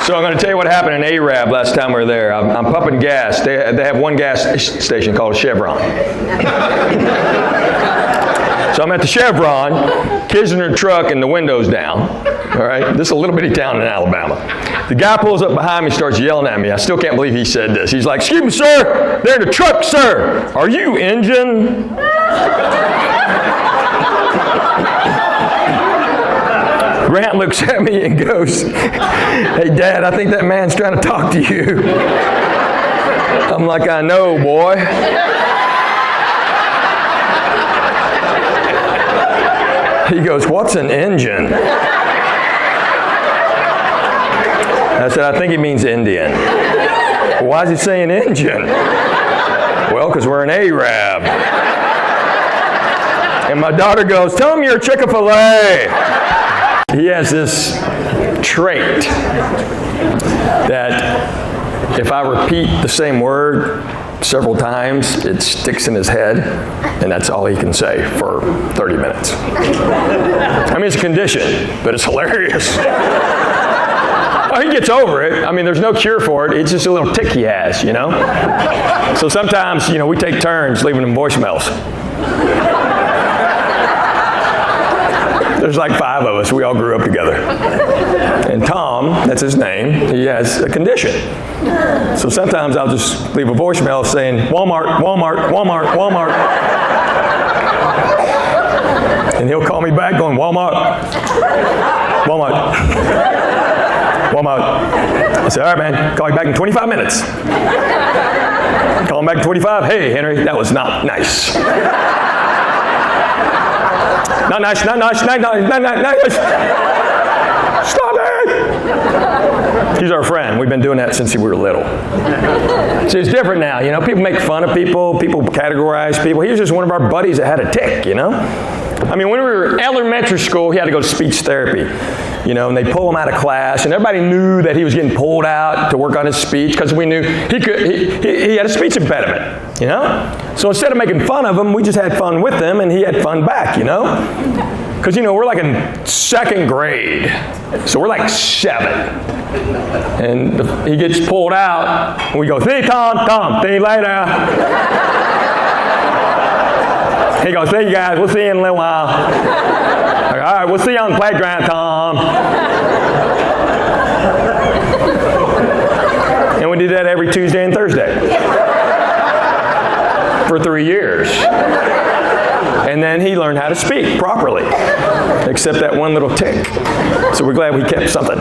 So I'm going to tell you what happened in Arab last time we were there. I'm pumping gas. They have one gas station called a Chevron. So I'm at the Chevron, kids in their truck and the windows down. All right, this is a little bitty town in Alabama. The guy pulls up behind me, starts yelling at me. I still can't believe he said this. He's like, "Excuse me, sir, they're in the truck, sir. Are you engine?" Grant looks at me and goes, "Hey, Dad, I think that man's trying to talk to you." I'm like, "I know, boy." He goes, "What's an engine?" I said, "I think he means Indian." "Well, why is he saying engine?" "Well, because we're an Arab." And my daughter goes, "Tell him you're a Chick-fil-A." He has this trait that if I repeat the same word several times, it sticks in his head, and that's all he can say for 30 minutes. I mean, it's a condition, but it's hilarious. Oh, he gets over it. I mean, there's no cure for it. It's just a little tick he has, you know? So sometimes, you know, we take turns leaving him voicemails. There's like 5 of us. We all grew up together. And Tom, that's his name, he has a condition. So sometimes I'll just leave a voicemail saying, "Walmart, Walmart, Walmart, Walmart." And he'll call me back going, "Walmart, Walmart, Walmart." I said, "All right, man, call you back in 25 minutes. Call him back in 25. "Hey, Henry, that was not nice. Not nice, not nice, not nice, not nice. Stop it." He's our friend. We've been doing that since we were little. See, it's different now. You know, people make fun of people. People categorize people. He was just one of our buddies that had a tick, you know. I mean, when we were in elementary school, he had to go to speech therapy. You know, and they pull him out of class, and everybody knew that he was getting pulled out to work on his speech because we knew he had a speech impediment, you know? So instead of making fun of him, we just had fun with him, and he had fun back, you know? Because, you know, we're like in 2nd grade, so we're like 7. And he gets pulled out, and we go, "See you, Tom, see you later." He goes, "See you guys, we'll see you in a little while." All right, we'll see you on the playground, Tom. And we did that every Tuesday and Thursday for 3 years. And then he learned how to speak properly, except that one little tick. So we're glad we kept something.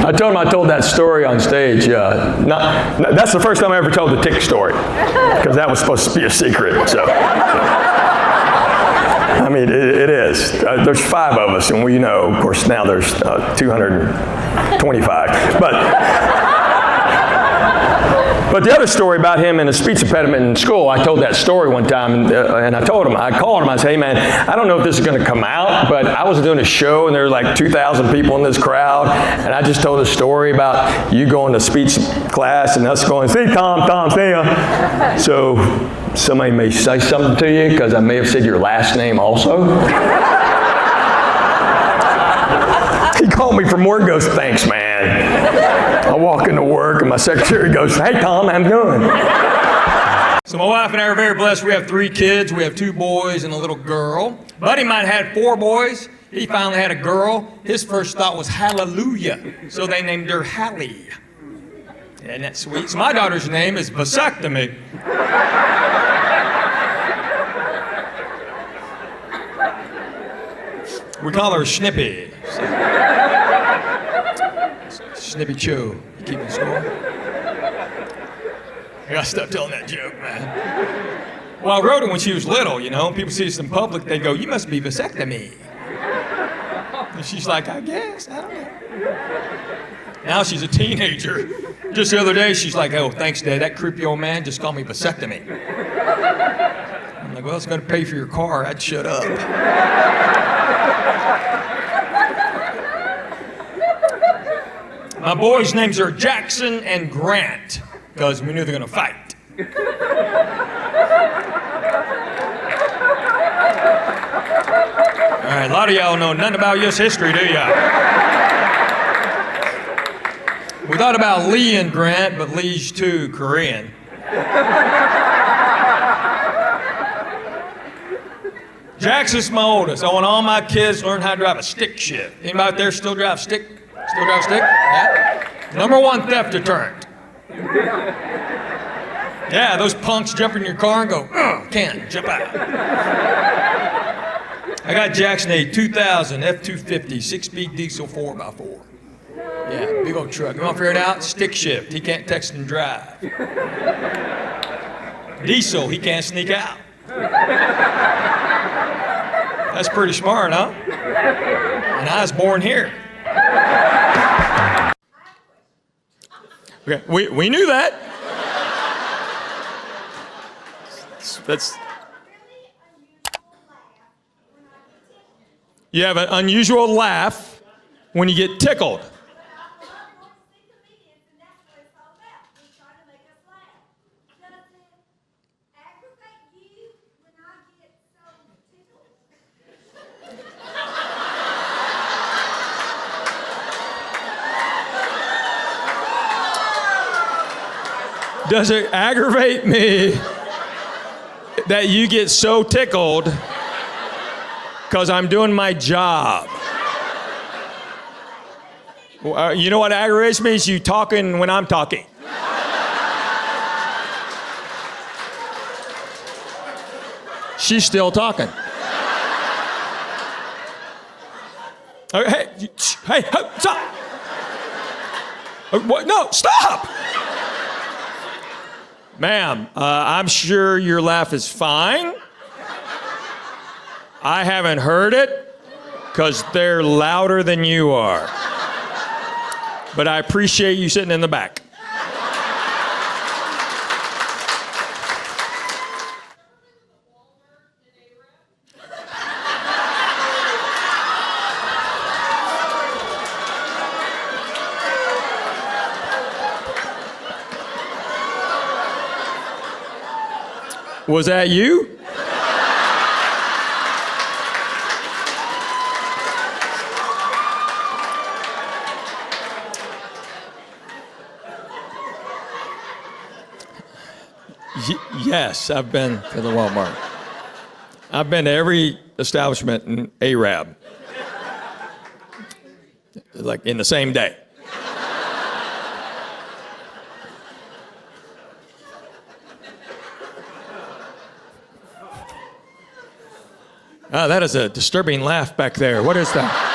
I told that story on stage. That's the first time I ever told the tick story, because that was supposed to be a secret. So, I mean, it is. There's 5 of us, and we know. Of course, now there's 225. But the other story about him and his speech impediment in school, I told that story one time, and I called him, I said, "Hey man, I don't know if this is going to come out, but I was doing a show and there were like 2,000 people in this crowd, and I just told a story about you going to speech class and us going, 'See Tom, see ya.' So somebody may say something to you because I may have said your last name also." He called me from work and goes, "Thanks, man." I walk into work and my secretary goes, "Hey, Tom, how you doing?" So my wife and I are very blessed. We have 3 kids. We have 2 boys and a little girl. Buddy mine had 4 boys. He finally had a girl. His first thought was hallelujah. So they named her Hallie. Isn't that sweet? So my daughter's name is Vasectomy. We call her Snippy. Snippy Cho. You keeping score? I gotta stop telling that joke, man. Well, I wrote it when she was little, you know. People see us in public, they go, "You must be vasectomy." And she's like, "I guess, I don't know." Now she's a teenager. Just the other day, she's like, "Oh, thanks, Dad. That creepy old man just called me vasectomy." I'm like, "Well, it's gonna pay for your car. I'd shut up." My boys' names are Jackson and Grant, because we knew they were going to fight. All right, a lot of y'all know nothing about U.S. history, do ya? We thought about Lee and Grant, but Lee's too Korean. Jackson's my oldest. I want all my kids to learn how to drive a stick shift. Anybody out there still drive stick? Still drive stick? Yeah. Number one theft deterrent. Yeah, those punks jump in your car and go, can't, jump out. I got Jackson a 2000 F-250, 6-speed diesel 4x4. Yeah, big old truck. You want to figure it out? Stick shift. He can't text and drive. Diesel, he can't sneak out. That's pretty smart, huh? And I was born here. Okay, we knew that. That's. You have an unusual laugh when you get tickled. Does it aggravate me that you get so tickled because I'm doing my job? You know what aggravates me is you talking when I'm talking. She's still talking. Hey, stop! What? No, stop! Ma'am, I'm sure your laugh is fine. I haven't heard it because they're louder than you are. But I appreciate you sitting in the back. Was that you? Yes, I've been to the Walmart. I've been to every establishment in Arab. Like in the same day. Oh, that is a disturbing laugh back there. What is that?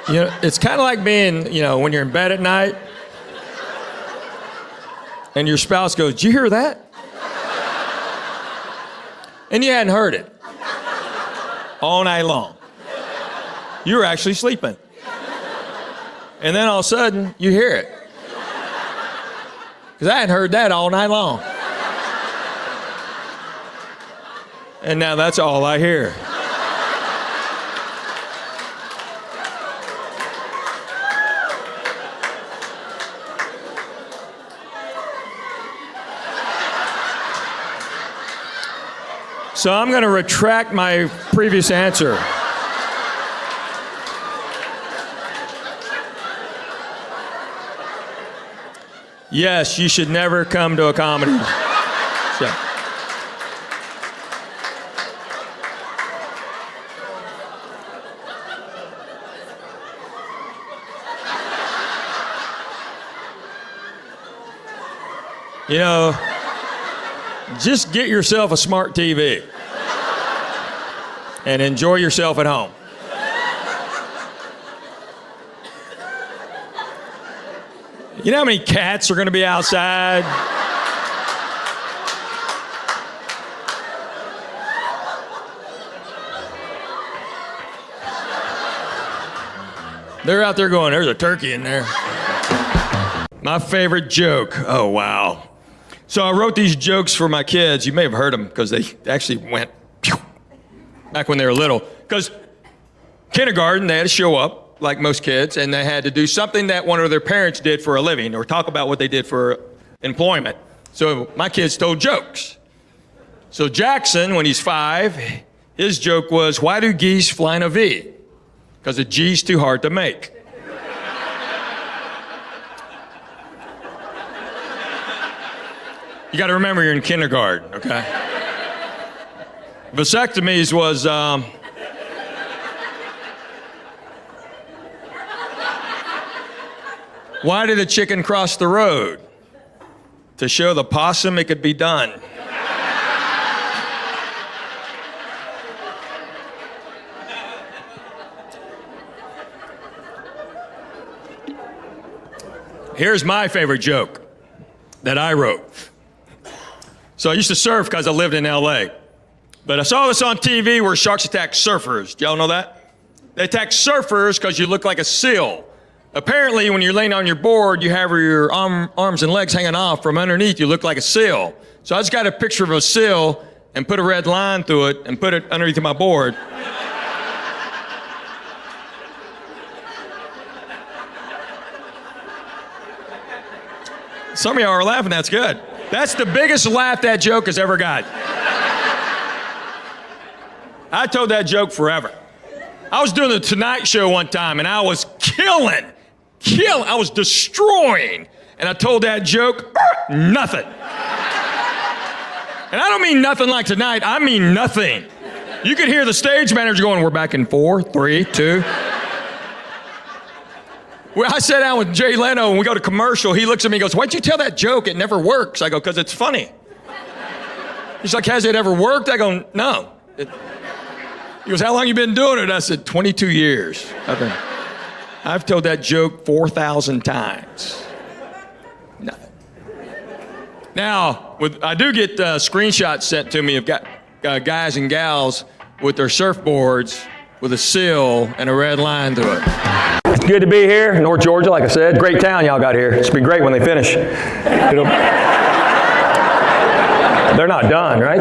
You know, it's kind of like being, when you're in bed at night and your spouse goes, "Did you hear that?" And you hadn't heard it all night long. You were actually sleeping. And then all of a sudden, you hear it. Because I hadn't heard that all night long. And now that's all I hear. So I'm going to retract my previous answer. Yes, you should never come to a comedy show. Just get yourself a smart TV and enjoy yourself at home. You know how many cats are going to be outside? They're out there going, "There's a turkey in there." My favorite joke. Oh, wow. So I wrote these jokes for my kids. You may have heard them because they actually went pew, back when they were little. Because kindergarten, they had to show up like most kids, and they had to do something that one of their parents did for a living or talk about what they did for employment. So my kids told jokes. So Jackson, when he's 5, his joke was, why do geese fly in a V? Because a G's too hard to make. You got to remember you're in kindergarten, okay? Vasectomies was, why did a chicken cross the road? To show the possum it could be done. Here's my favorite joke that I wrote. So I used to surf because I lived in LA. But I saw this on TV where sharks attack surfers. Do y'all know that? They attack surfers because you look like a seal. Apparently, when you're laying on your board, you have your arms and legs hanging off. From underneath, you look like a seal. So I just got a picture of a seal and put a red line through it and put it underneath my board. Some of y'all are laughing, that's good. That's the biggest laugh that joke has ever got. I told that joke forever. I was doing the Tonight Show one time and I was killing, I was destroying. And I told that joke, nothing. And I don't mean nothing like tonight, I mean nothing. You could hear the stage manager going, we're back in 4, 3, 2. Well, I sat down with Jay Leno and we go to commercial. He looks at me and goes, why'd you tell that joke? It never works. I go, because it's funny. He's like, has it ever worked? I go, no. He goes, how long you been doing it? I said, 22 years. I've told that joke 4,000 times. Nothing. Now, I do get screenshots sent to me of guys and gals with their surfboards with a seal and a red line through it. It's good to be here, North Georgia, like I said. Great town y'all got here. It's be great when they finish. They're not done, right?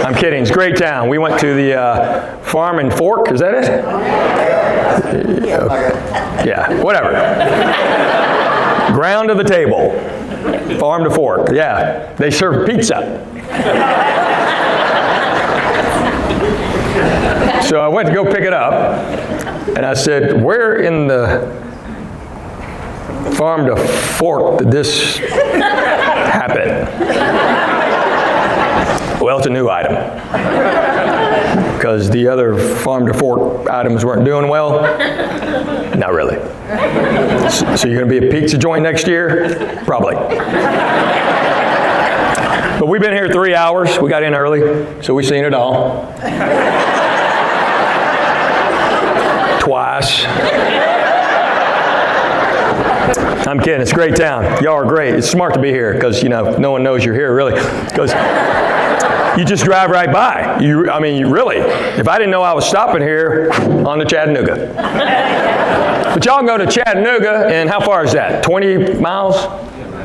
I'm kidding. It's a great town. We went to the Farm and Fork. Is that it? Yeah, whatever. Ground to the table. Farm to Fork. Yeah, they serve pizza. So I went to go pick it up, and I said, where in the Farm to Fork did this happen? Well, it's a new item, because the other Farm to Fork items weren't doing well. Not really. So you're going to be a pizza joint next year? Probably. But we've been here 3 hours. We got in early, so we've seen it all. Twice. I'm kidding. It's a great town. Y'all are great. It's smart to be here because, no one knows you're here, really. Because you just drive right by. Really. If I didn't know I was stopping here, on to Chattanooga. But y'all can go to Chattanooga, and how far is that? 20 miles?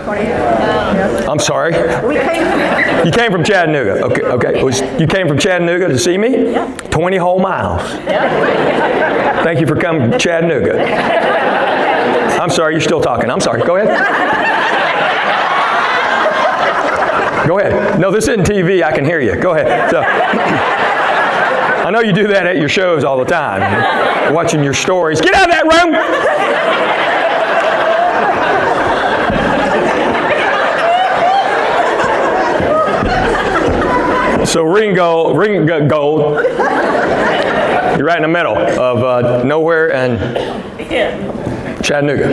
20. I'm sorry. You came from Chattanooga. Okay. You came from Chattanooga to see me? Yeah. 20 whole miles. Yeah. Thank you for coming to Chattanooga. I'm sorry, you're still talking. I'm sorry. Go ahead. Go ahead. No, this isn't TV. I can hear you. Go ahead. So, I know you do that at your shows all the time. Watching your stories. Get out of that room! So Ringgold, you're right in the middle of nowhere and Chattanooga.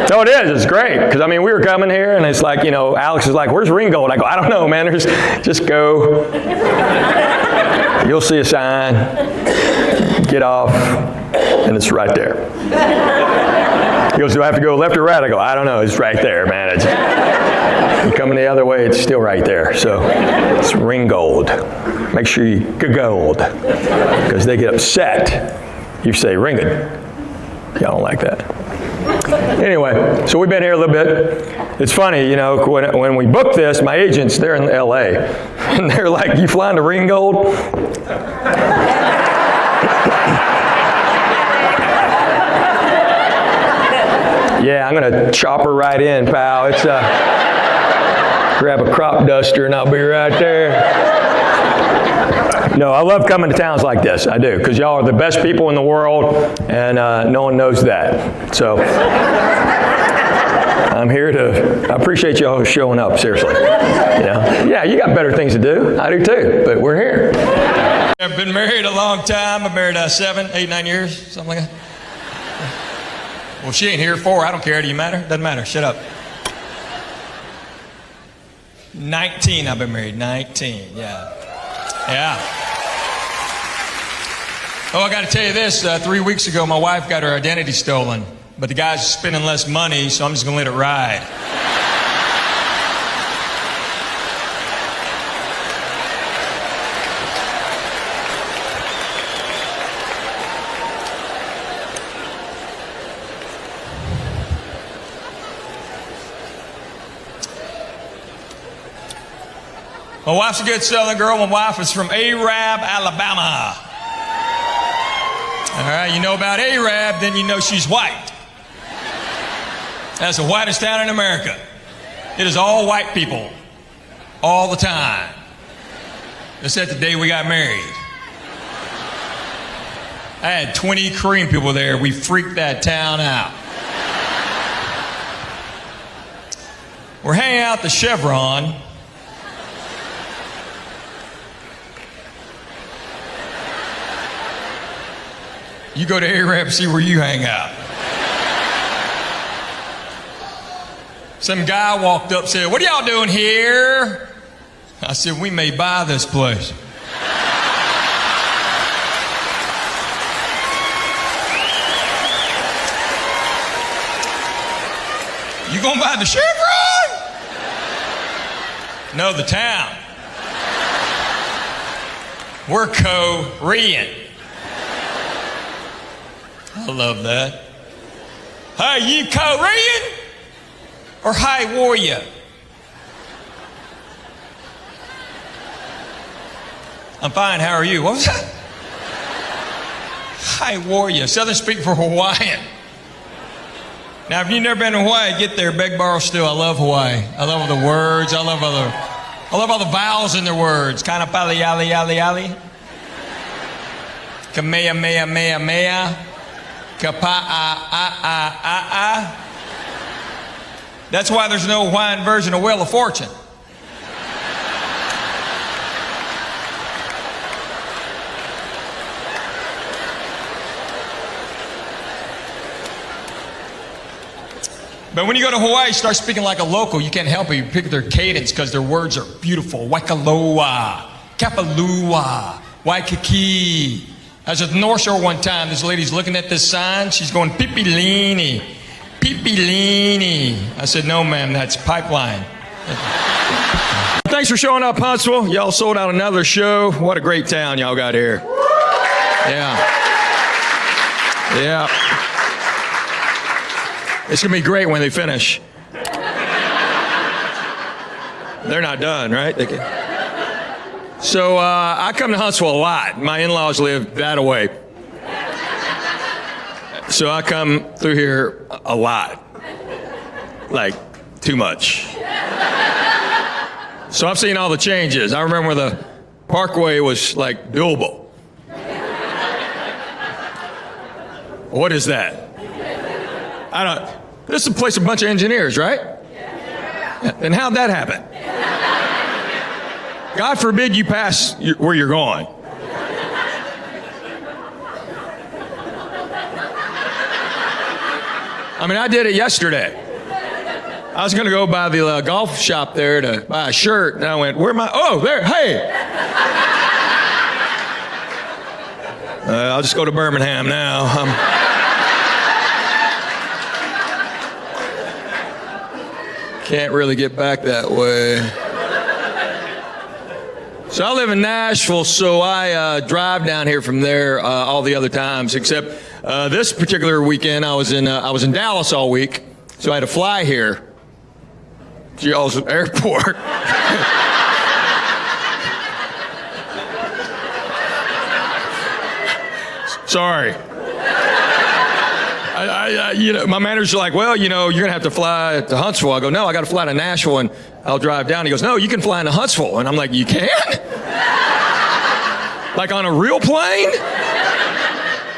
No, it is. It's great. Because, we were coming here, and it's like, Alex is like, where's Ringgold? I go, I don't know, man. Just go. You'll see a sign. Get off. And it's right there. He goes, do I have to go left or right? I go, I don't know. It's right there, man. You're coming the other way, it's still right there. So it's Ringgold. Make sure you gold. Because they get upset. You say Ringgold. Y'all don't like that. Anyway, so we've been here a little bit. It's funny, you know, when we booked this, my agents, they're in L.A. And they're like, you flying to Ringgold? Yeah, I'm going to chop her right in, pal. It's grab a crop duster and I'll be right there. No, I love coming to towns like this. I do, because y'all are the best people in the world, and no one knows that. So I'm here to. I appreciate y'all showing up. Seriously, you know? Yeah, you got better things to do. I do too, but we're here. I've been married a long time. I've married 7, 8, 9 years, something like that. Well, she ain't here 4. I don't care. Do you matter? Doesn't matter. Shut up. 19. I've been married. 19. Yeah. Yeah. Oh, I got to tell you this. 3 weeks ago, my wife got her identity stolen, but the guy's spending less money, so I'm just going to let it ride. My wife's a good Southern girl. My wife is from Arab, Alabama. All right, you know about Arab, then you know she's white. That's the whitest town in America. It is all white people, all the time. Except the day we got married. I had 20 Korean people there. We freaked that town out. We're hanging out at the Chevron. You go to Arab, see where you hang out. Some guy walked up and said, what are y'all doing here? I said, we may buy this place. You gonna buy the Chevron? No, the town. We're Korean. I love that. Hey, you Korean or hi warrior? I'm fine, how are you? What was that? Hi warrior, Southern speak for Hawaiian. Now, if you've never been to Hawaii, get there, beg, borrow, steal. I love Hawaii. I love all the words. I love all the vowels in their words. Kind of pali, ali, ali, ali. Kamehameha, mea, mea. Ka-pa-a-a-a-a-a. That's why there's no Hawaiian version of Wheel of Fortune. But when you go to Hawaii, start speaking like a local. You can't help it. You pick their cadence because their words are beautiful. Waikaloa, Kapalua, Waikiki. I was at the North Shore one time. This lady's looking at this sign. She's going, Pipilini, Pipilini. I said, no, ma'am, that's pipeline. Thanks for showing up, Huntsville. Y'all sold out another show. What a great town y'all got here. Yeah. Yeah. It's going to be great when they finish. They're not done, right? So I come to Huntsville a lot. My in-laws live that away. So I come through here a lot. Like, too much. So I've seen all the changes. I remember the Parkway was like doable. What is that? I don't. This is a place of a bunch of engineers, right? Yeah. And how'd that happen? God forbid you pass where you're going. I mean, I did it yesterday. I was going to go by the golf shop there to buy a shirt, and I went, where am I? Oh, there, hey! I'll just go to Birmingham now. Can't really get back that way. So I live in Nashville, so I drive down here from there all the other times, except This particular weekend, I was in Dallas all week, so I had to fly here to y'all's airport. Sorry. My manager's like, well, you're going to have to fly to Huntsville. I go, no, I got to fly to Nashville and I'll drive down. He goes, no, you can fly into Huntsville. And I'm like, you can? Like on a real plane?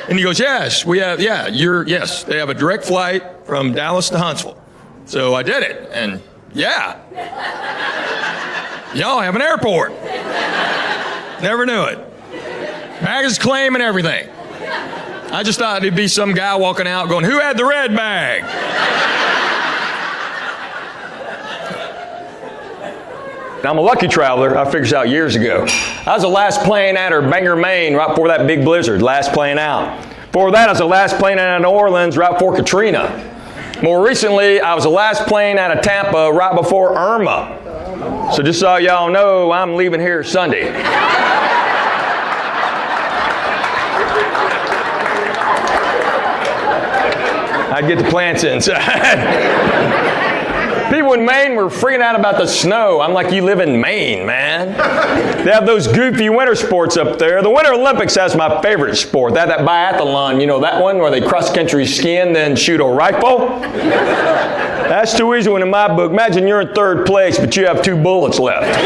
And he goes, yes, yes, they have a direct flight from Dallas to Huntsville. So I did it, and yeah. Y'all have an airport. Never knew it. Baggage claim and everything. I just thought it'd be some guy walking out going, who had the red bag? I'm a lucky traveler. I figured this out years ago. I was the last plane out of Bangor, Maine, right before that big blizzard. Last plane out. Before that, I was the last plane out of New Orleans, right before Katrina. More recently, I was the last plane out of Tampa, right before Irma. So just so y'all know, I'm leaving here Sunday. I'd get the plants inside. People in Maine were freaking out about the snow. I'm like, you live in Maine, man. They have those goofy winter sports up there. The Winter Olympics has my favorite sport. That biathlon, you know that one where they cross-country skiing, then shoot a rifle? That's too easy one in my book. Imagine you're in third place, but you have 2 bullets left.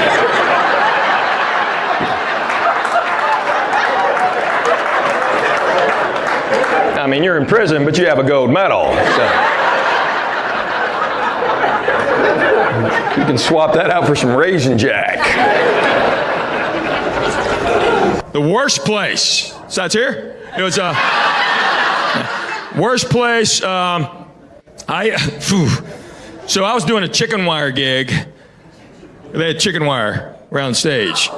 I mean, you're in prison, but you have a gold medal. So. You can swap that out for some Raisin Jack. The worst place. So that's here? It was worst place. So I was doing a chicken wire gig. They had chicken wire around stage.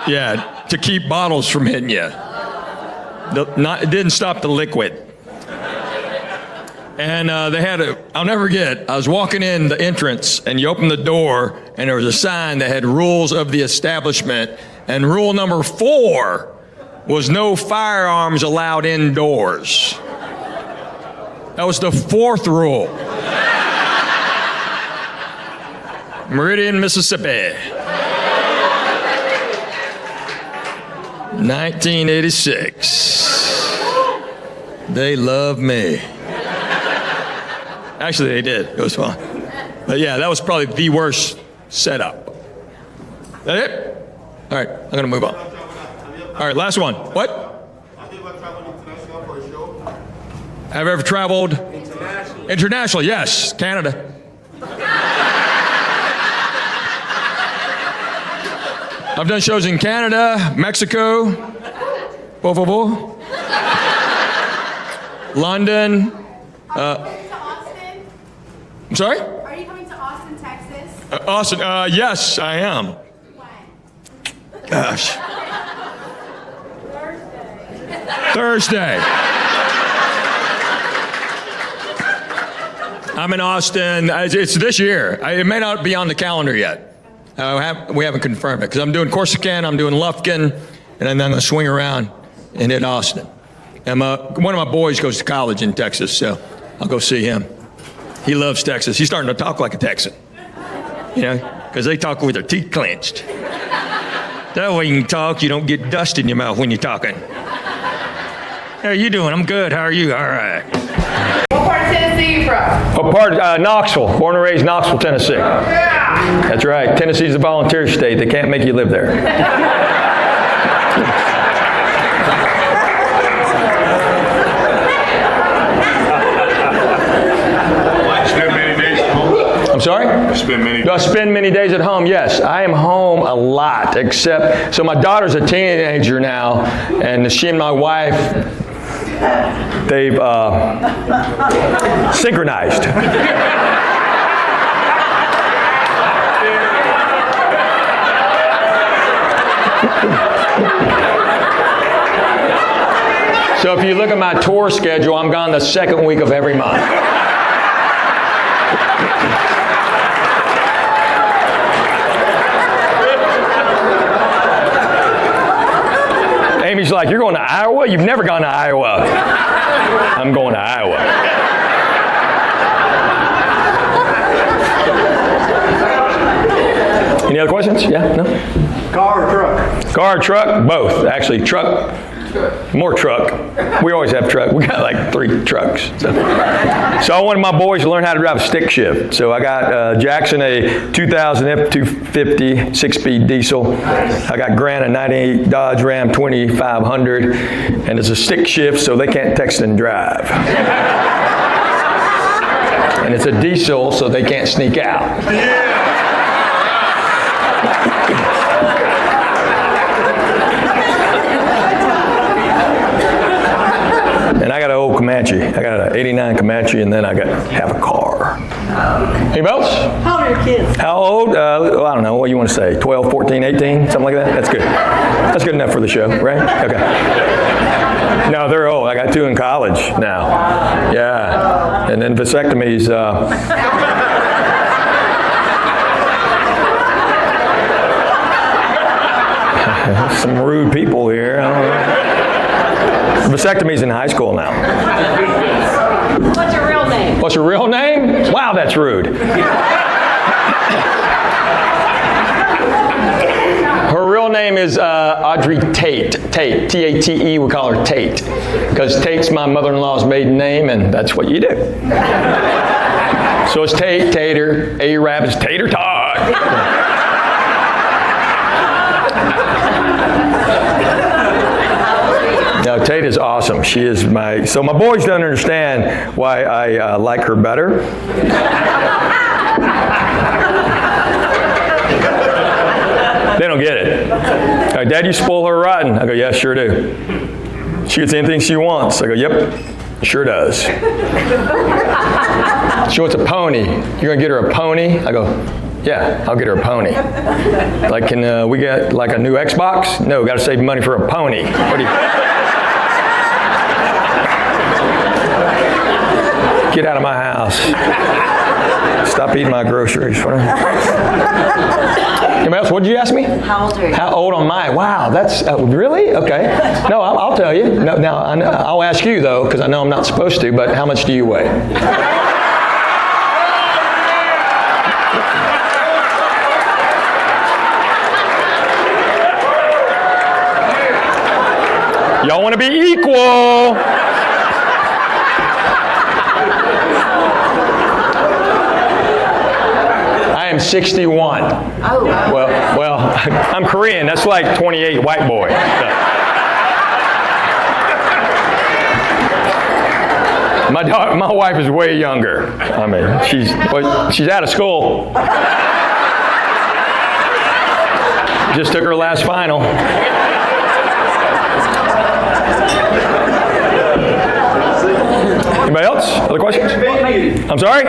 Yeah, to keep bottles from hitting you. It didn't stop the liquid. And they had I'll never forget, I was walking in the entrance and you open the door and there was a sign that had rules of the establishment. And rule number 4 was no firearms allowed indoors. That was the 4th rule. Meridian, Mississippi. 1986. They love me. Actually, they did. It was fun. But yeah, that was probably the worst setup. That it? All right, I'm going to move on. All right, last one. What? Have you ever traveled international for a show? Have I ever traveled? International, yes. Canada. I've done shows in Canada, Mexico, London. I'm sorry? Are you coming to Austin, Texas? Austin, yes, I am. When? Gosh. Thursday. I'm in Austin. It's this year. It may not be on the calendar yet. We haven't confirmed it because I'm doing Corsican, I'm doing Lufkin, and then I'm going to swing around and hit Austin. And one of my boys goes to college in Texas, so I'll go see him. He loves Texas. He's starting to talk like a Texan, because they talk with their teeth clenched. That way you can talk, you don't get dust in your mouth when you're talking. How are you doing? I'm good. How are you? All right. What part of Tennessee are you from? What part? Knoxville. Born and raised Knoxville, Tennessee. That's right. Tennessee's a volunteer state. They can't make you live there. I'm sorry? Do I spend many days at home? Yes, I am home a lot, except, so my daughter's a teenager now, and she and my wife, they've synchronized. So if you look at my tour schedule, I'm gone the 2nd week of every month. He's like, you're going to Iowa? You've never gone to Iowa. I'm going to Iowa. Any other questions? Yeah? No? Car or truck? Car, truck, both. Actually, truck, more truck. We always have truck. We got like 3 trucks. So I wanted my boys to learn how to drive a stick shift. So I got Jackson a 2000 F250 6-speed diesel. I got Grant a 98 Dodge Ram 2500. And it's a stick shift so they can't text and drive. And it's a diesel so they can't sneak out. And I got an old Comanche. I got an 89 Comanche, and then I have a car. Anybody else? How old are your kids? How old? Well, I don't know. What do you want to say? 12, 14, 18? Something like that? That's good. That's good enough for the show, right? Okay. No, they're old. I got 2 in college now. Yeah. And then vasectomies. Some rude people here. I don't know. Vasectomy's in high school now. What's your real name? What's your real name? Wow, that's rude. Her real name is Audrey Tate. Tate, T-A-T-E, we call her Tate. Because Tate's my mother-in-law's maiden name, and that's what you do. So it's Tate, Tater, A-Rab is Tater Tot. No, Tate is awesome. She is so my boys don't understand why I like her better. They don't get it. Dad, you spoil her rotten. I go, yeah, sure do. She gets anything she wants. I go, yep, sure does. She wants a pony. You're going to get her a pony? I go, yeah, I'll get her a pony. Like, can we get like a new Xbox? No, got to save money for a pony. What do you... Get out of my house. Stop eating my groceries. Anybody else? What did you ask me? How old are you? How old am I? Wow, that's really? Okay. No, I'll tell you. No, now, I'll ask you, though, because I know I'm not supposed to, but how much do you weigh? Y'all want to be equal. I am 61. Oh, wow. Well, I'm Korean. That's like 28 white boy. My wife is way younger. I mean, she's out of school. Just took her last final. Anybody else? Other questions? I'm sorry?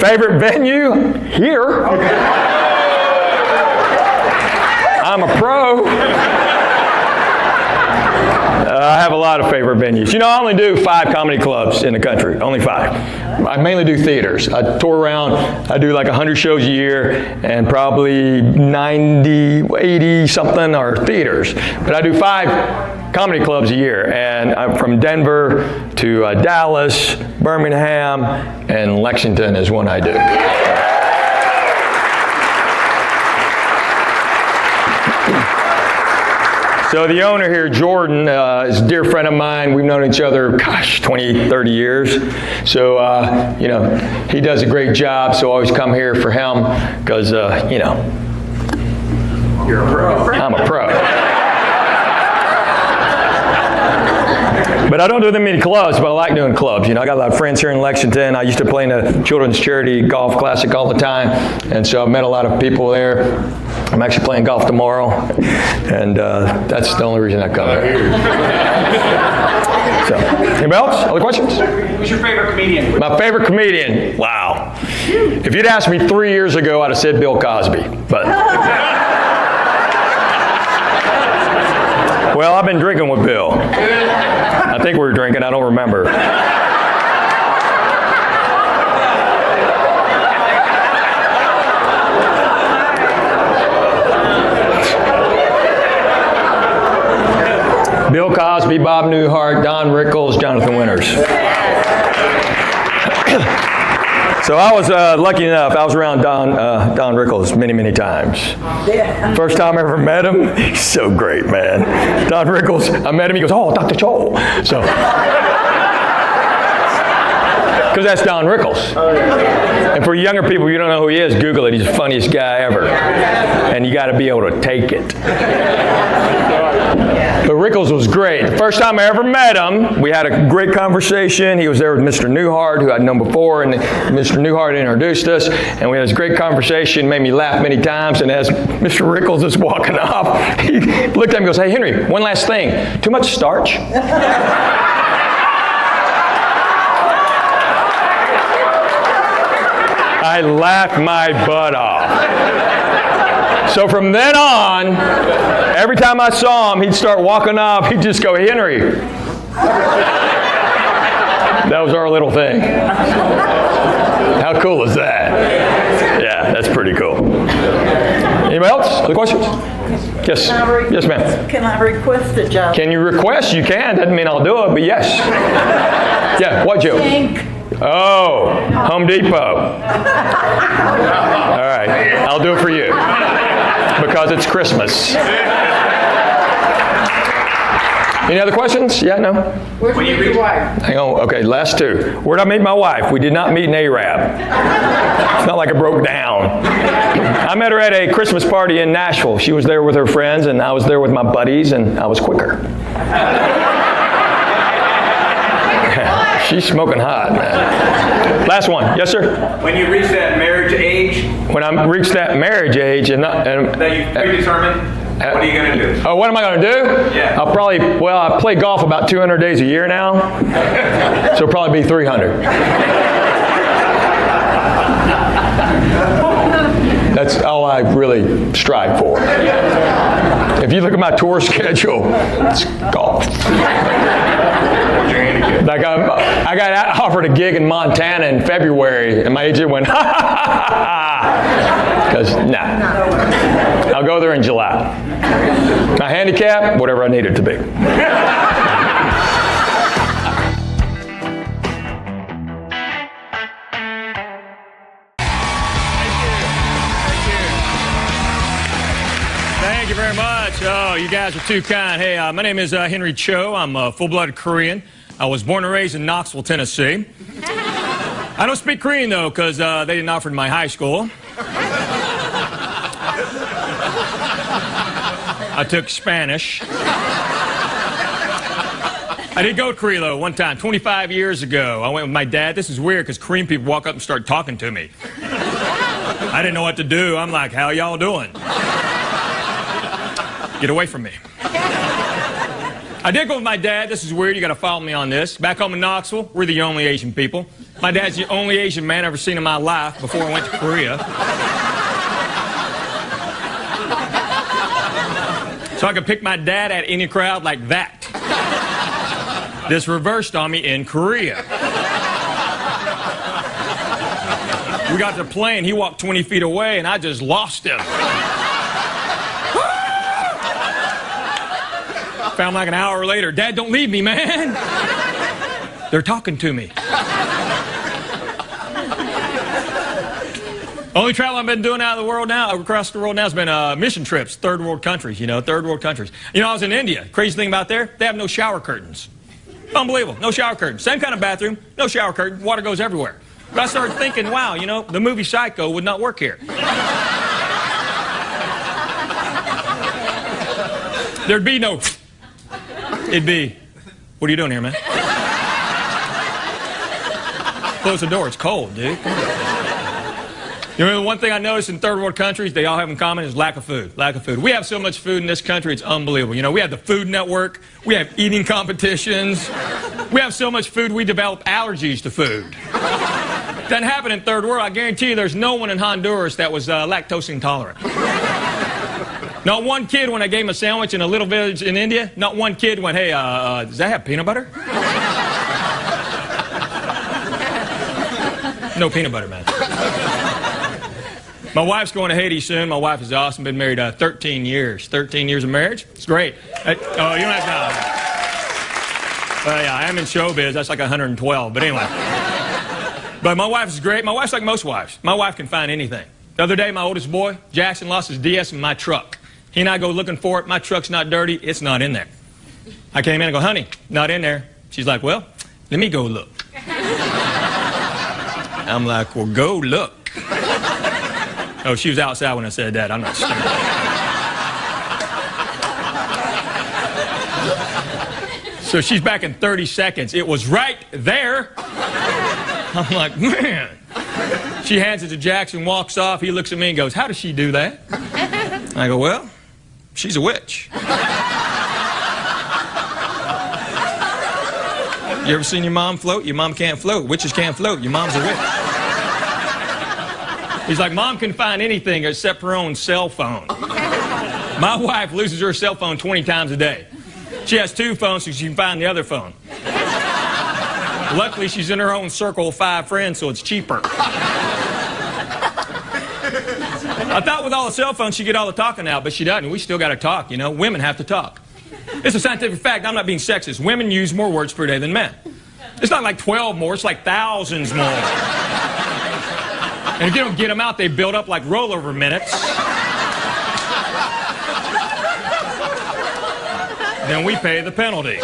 Favorite venue? Here. I'm a pro. I have a lot of favorite venues. You know, I only do 5 comedy clubs in the country. Only 5. I mainly do theaters. I tour around. I do like 100 shows a year, and probably 90, 80 something are theaters. But I do 5 comedy clubs a year, and I'm from Denver to Dallas, Birmingham, and Lexington is one I do. So the owner here, Jordan, is a dear friend of mine. We've known each other, 20, 30 years. So, you know, he does a great job, so I always come here for him because, you know, you're a pro. I'm a pro. But I don't do that many clubs, but I like doing clubs. You know, I got a lot of friends here in Lexington. I used to play in a children's charity golf classic all the time, and so I've met a lot of people there. I'm actually playing golf tomorrow, and that's the only reason I come here. So, anybody else? Other questions? Who's your favorite comedian? My favorite comedian? Wow. If you'd asked me 3 years ago, I'd have said Bill Cosby, but... Well, I've been drinking with Bill. I think we were drinking, I don't remember. Crosby, Bob Newhart, Don Rickles, Jonathan Winters. So I was lucky enough. I was around Don Rickles many, many times. First time I ever met him, he's so great, man. Don Rickles, I met him. He goes, "Oh, Dr. Joel." So, because that's Don Rickles. And for younger people, you don't know who he is, Google it. He's the funniest guy ever. And you got to be able to take it. But Rickles was great. The first time I ever met him, we had a great conversation. He was there with Mr. Newhart, who I'd known before, and Mr. Newhart introduced us, and we had this great conversation, made me laugh many times, and as Mr. Rickles is walking off, he looked at me and goes, "Hey, Henry, one last thing. Too much starch?" I laughed my butt off. So from then on, every time I saw him, he'd start walking off. He'd just go, "Henry." That was our little thing. How cool is that? Yeah, that's pretty cool. Anybody else? Other questions? Yes. Yes, ma'am. Can I request a job? Can you request? You can. Doesn't mean I'll do it, but yes. Yeah, what, Joe? Think. Oh, Home Depot. All right, I'll do it for you because it's Christmas. Any other questions? Yeah, no? Where'd you meet your wife? Hang on. Okay, last two. Where'd I meet my wife? We did not meet in Arab. It's not like it broke down. I met her at a Christmas party in Nashville. She was there with her friends, and I was there with my buddies, and I was quicker. She's smoking hot, man. Last one. Yes, sir? When you reach that marriage age When I reach that marriage age and that you've predetermined, what are you going to do? oh, what am I going to do? Yeah. I play golf about 200 days a year now, so it'll probably be 300. That's all I really strive for. If you look at my tour schedule, it's golf. Like I got offered a gig in Montana in February, and my agent went, "Ha ha ha ha," because nah, I'll go there in July. My handicap, whatever I need it to be. Thank you very much. Oh, you guys are too kind. Hey, my name is Henry Cho. I'm a full-blooded Korean. I was born and raised in Knoxville, Tennessee. I don't speak Korean, though, because they didn't offer it in my high school. I took Spanish. I did go to Korea, though, one time, 25 years ago. I went with my dad. This is weird, because Korean people walk up and start talking to me. I didn't know what to do. I'm like, "How y'all doing?" Get away from me. I did go with my dad. This is weird. You got to follow me on this. Back home in Knoxville, we're the only Asian people. My dad's the only Asian man I've ever seen in my life before I went to Korea. So I could pick my dad at any crowd like that. This reversed on me in Korea. We got to the plane. He walked 20 feet away, and I just lost him. Found like an hour later. "Dad, don't leave me, man. They're talking to me." Only travel I've been doing out of the world now, across the world now, has been mission trips, third world countries, third world countries. I was in India. Crazy thing about there, they have no shower curtains. Unbelievable, no shower curtains. Same kind of bathroom, no shower curtain, water goes everywhere. But I started thinking, wow, the movie Psycho would not work here. There'd be no... It'd be, "What are you doing here, man?" Close the door, it's cold, dude. The one thing I noticed in third world countries, they all have in common is lack of food. Lack of food. We have so much food in this country, it's unbelievable. We have the Food Network, we have eating competitions, we have so much food we develop allergies to food. Doesn't happen in third world. I guarantee you there's no one in Honduras that was lactose intolerant. Not one kid, when I gave him a sandwich in a little village in India, not one kid went, "Hey, does that have peanut butter?" No peanut butter, man. My wife's going to Haiti soon. My wife is awesome. Been married 13 years. 13 years of marriage. It's great. Oh, you don't have to. Well, yeah, I am in showbiz. That's like 112. But anyway. But my wife is great. My wife's like most wives. My wife can find anything. The other day, my oldest boy, Jackson, lost his DS in my truck. He and I go looking for it. My truck's not dirty. It's not in there. I came in and go, honey, not in there. She's like, well, let me go look. I'm like, well, go look. Oh, she was outside when I said that. I'm not stupid. So she's back in 30 seconds. It was right there. I'm like, man. She hands it to Jackson, walks off. He looks at me and goes, how does she do that? I go, well, she's a witch. You ever seen your mom float? Your mom can't float. Witches can't float. Your mom's a witch. He's like, Mom can find anything except her own cell phone. My wife loses her cell phone 20 times a day. She has 2 phones so she can find the other phone. Luckily, she's in her own circle of 5 friends, so it's cheaper. I thought with all the cell phones she'd get all the talking out, but she doesn't. We still got to talk, you know. Women have to talk. It's a scientific fact. I'm not being sexist. Women use more words per day than men. It's not like 12 more. It's like thousands more. And if you don't get them out, they build up like rollover minutes. Then we pay the penalty.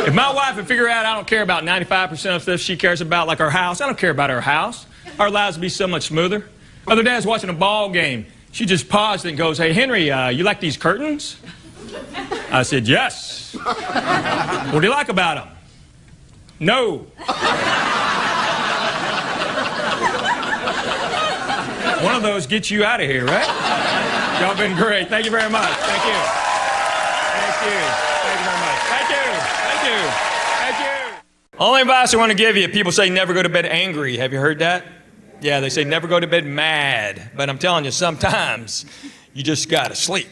If my wife would figure out I don't care about 95% of stuff she cares about, like our house, I don't care about our house. Our lives would be so much smoother. The other day I was watching a ball game. She just paused and goes, hey, Henry, you like these curtains? I said, yes. What do you like about them? No. One of those gets you out of here, right? Y'all been great. Thank you very much. Thank you. Thank you. Thank you very much. Thank you. Thank you. Thank you. Only advice I want to give you, people say never go to bed angry. Have you heard that? Yeah, they say never go to bed mad. But I'm telling you, sometimes you just gotta sleep.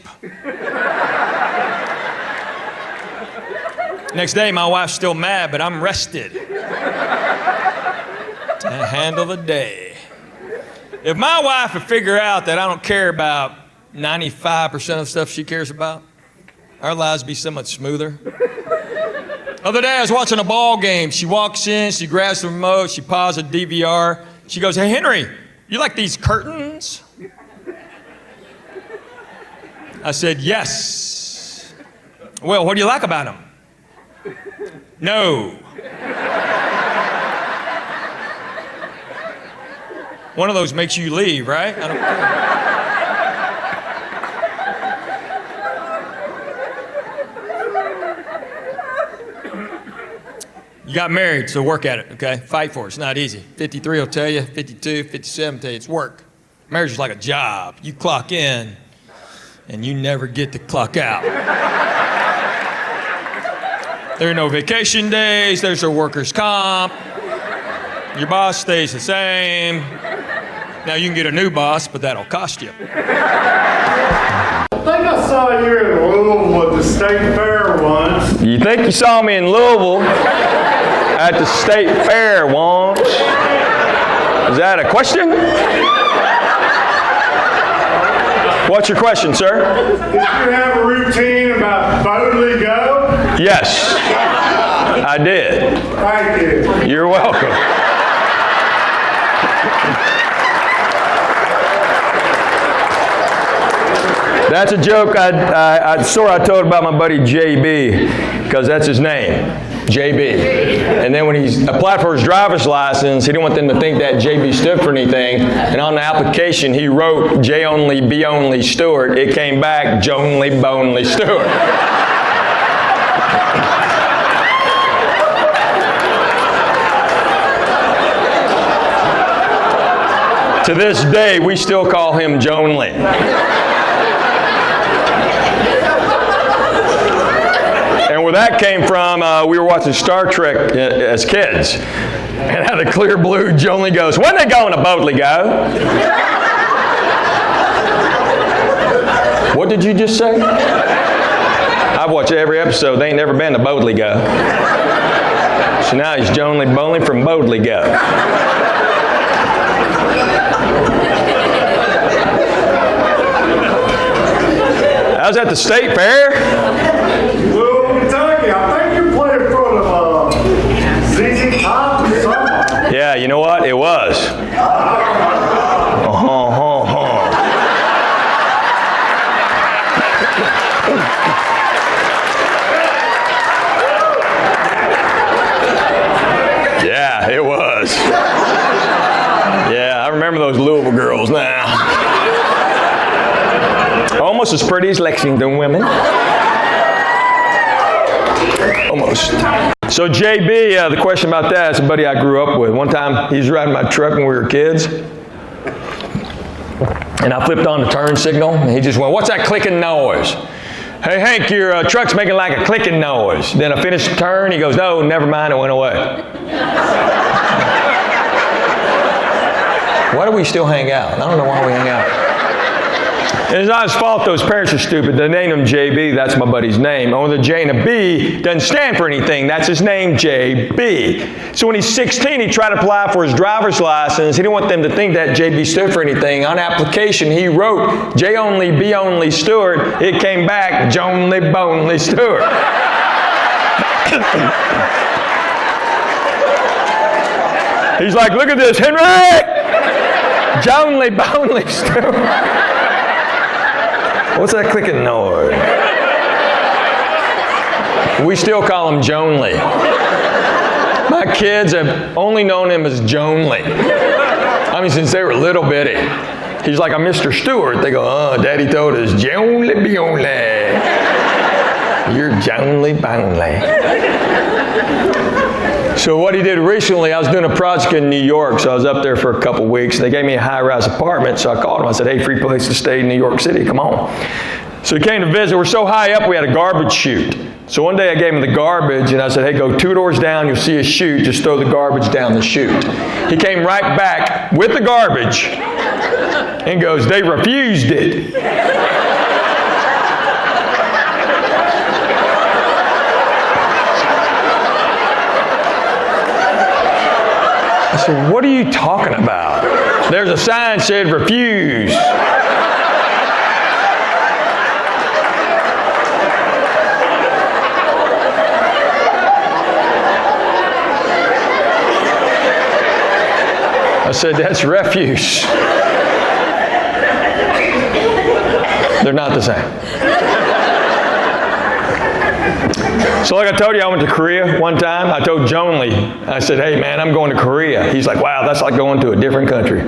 Next day, my wife's still mad, but I'm rested to handle the day. If my wife would figure out that I don't care about 95% of the stuff she cares about, our lives would be so much smoother. The other day, I was watching a ball game. She walks in, she grabs the remote, she pauses a DVR. She goes, hey, Henry, you like these curtains? I said, yes. Well, what do you like about them? No. One of those makes you leave, right? I don't care. You got married, so work at it, okay? Fight for it. It's not easy. 53 will tell you, 52, 57 will tell you it's work. Marriage is like a job. You clock in, and you never get to clock out. There are no vacation days. There's no workers' comp. Your boss stays the same. Now, you can get a new boss, but that'll cost you. I think I saw you in Louisville at the State Fair once. You think you saw me in Louisville at the State Fair once? Is that a question? What's your question, sir? Did you have a routine about boldly go? Yes, I did. Thank you. You're welcome. That's a joke I told about my buddy JB, because that's his name, JB. And then when he applied for his driver's license, he didn't want them to think that JB stood for anything. And on the application, he wrote J only, B only, Stewart. It came back Jonely, Bonely, Stewart. To this day, we still call him Jonely. And where that came from, we were watching Star Trek as kids. And out of the clear blue, Jonely goes, when they going to boldly go? What did you just say? I've watched every episode. They ain't never been to boldly go. So now he's Jonely Bonely from boldly go. was at the state fair. Louisville, Kentucky. I think you played in front of ZZ Top or something. Yeah, you know what? It was. Yeah, it was. Yeah, I remember those Louisville girls now. Almost as pretty as Lexington women. Almost. So JB, the question about that is a buddy I grew up with. One time he was riding my truck when we were kids. And I flipped on the turn signal and he just went, "What's that clicking noise?" "Hey Hank, your truck's making like a clicking noise." Then I finished the turn, he goes, "No, never mind, it went away." Why do we still hang out? I don't know why we hang out. And it's not his fault those parents are stupid. They named him JB, that's my buddy's name. Only the J and a B doesn't stand for anything. That's his name, JB. So when he's 16, he tried to apply for his driver's license. He didn't want them to think that JB stood for anything. On application, he wrote J only, B only, Stewart. It came back, Jonely, Bonely, Stewart. He's like, "Look at this, Henry! Jonely, Bonely, Stewart." What's that clicking noise? We still call him Jonely. My kids have only known him as Jonely. I mean, since they were little bitty. He's like a Mr. Stewart. They go, "Oh, Daddy told us, Jonely be only. You're Jonely Bonely." So what he did recently, I was doing a project in New York, so I was up there for a couple weeks. They gave me a high-rise apartment, so I called him. I said, "Hey, free place to stay in New York City, come on." So he came to visit. We're so high up, we had a garbage chute. So one day I gave him the garbage, and I said, "Hey, go 2 doors down, you'll see a chute. Just throw the garbage down the chute." He came right back with the garbage and goes, "They refused it." I said, "What are you talking about?" There's a sign that said refuse. I said, "That's refuse." They're not the same. So like I told you, I went to Korea one time. I told Jonely, I said, "Hey man, I'm going to Korea." He's like, "Wow, that's like going to a different country."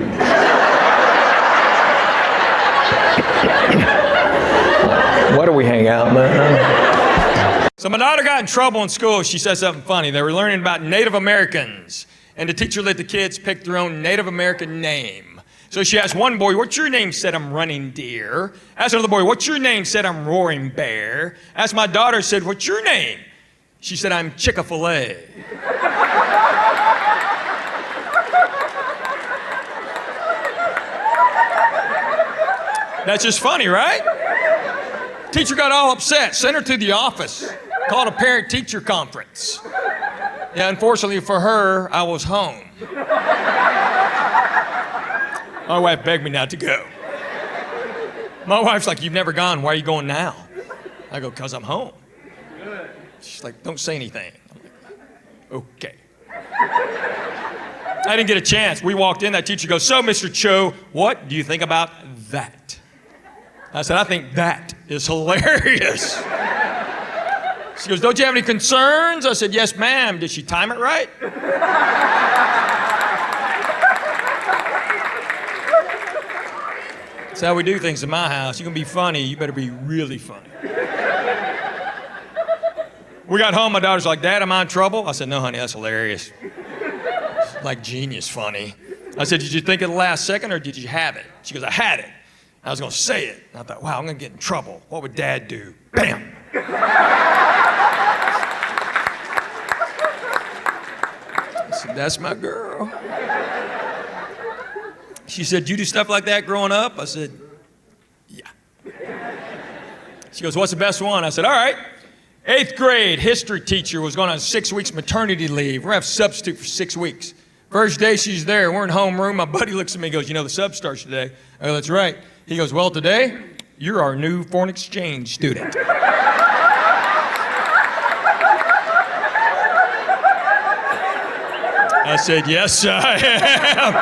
Why do we hang out, man? So my daughter got in trouble in school. She said something funny. They were learning about Native Americans, and the teacher let the kids pick their own Native American name. So she asked one boy, "What's your name?" Said, "I'm Running Deer." Asked another boy, "What's your name?" Said, "I'm Roaring Bear." Asked my daughter, said, "What's your name?" She said, "I'm Chick-fil-A." That's just funny, right? Teacher got all upset, sent her to the office, called a parent-teacher conference. Yeah, unfortunately for her, I was home. My wife begged me not to go. My wife's like, "You've never gone, why are you going now?" I go, "'Cause I'm home." She's like, "Don't say anything." I'm like, "Okay." I didn't get a chance. We walked in, that teacher goes, "So, Mr. Cho, what do you think about that?" I said, "I think that is hilarious." She goes, "Don't you have any concerns?" I said, "Yes, ma'am." "Did she time it right?" That's how we do things in my house. You're gonna be funny, you better be really funny. We got home, my daughter's like, "Dad, am I in trouble?" I said, "No, honey, that's hilarious." It's like genius funny. I said, "Did you think of the last second or did you have it?" She goes, "I had it." I was gonna say it. And I thought, wow, I'm gonna get in trouble. What would Dad do? Bam! I said, "That's my girl." She said, "You do stuff like that growing up?" I said, "Yeah." She goes, "What's the best one?" I said, "All right. 8th grade history teacher was going on 6 weeks maternity leave. We're going to have a substitute for 6 weeks. First day she's there, we're in homeroom. My buddy looks at me and goes, "You know, the sub starts today." I go, "That's right." He goes, "Well, today, you're our new foreign exchange student. I said, yes, I am.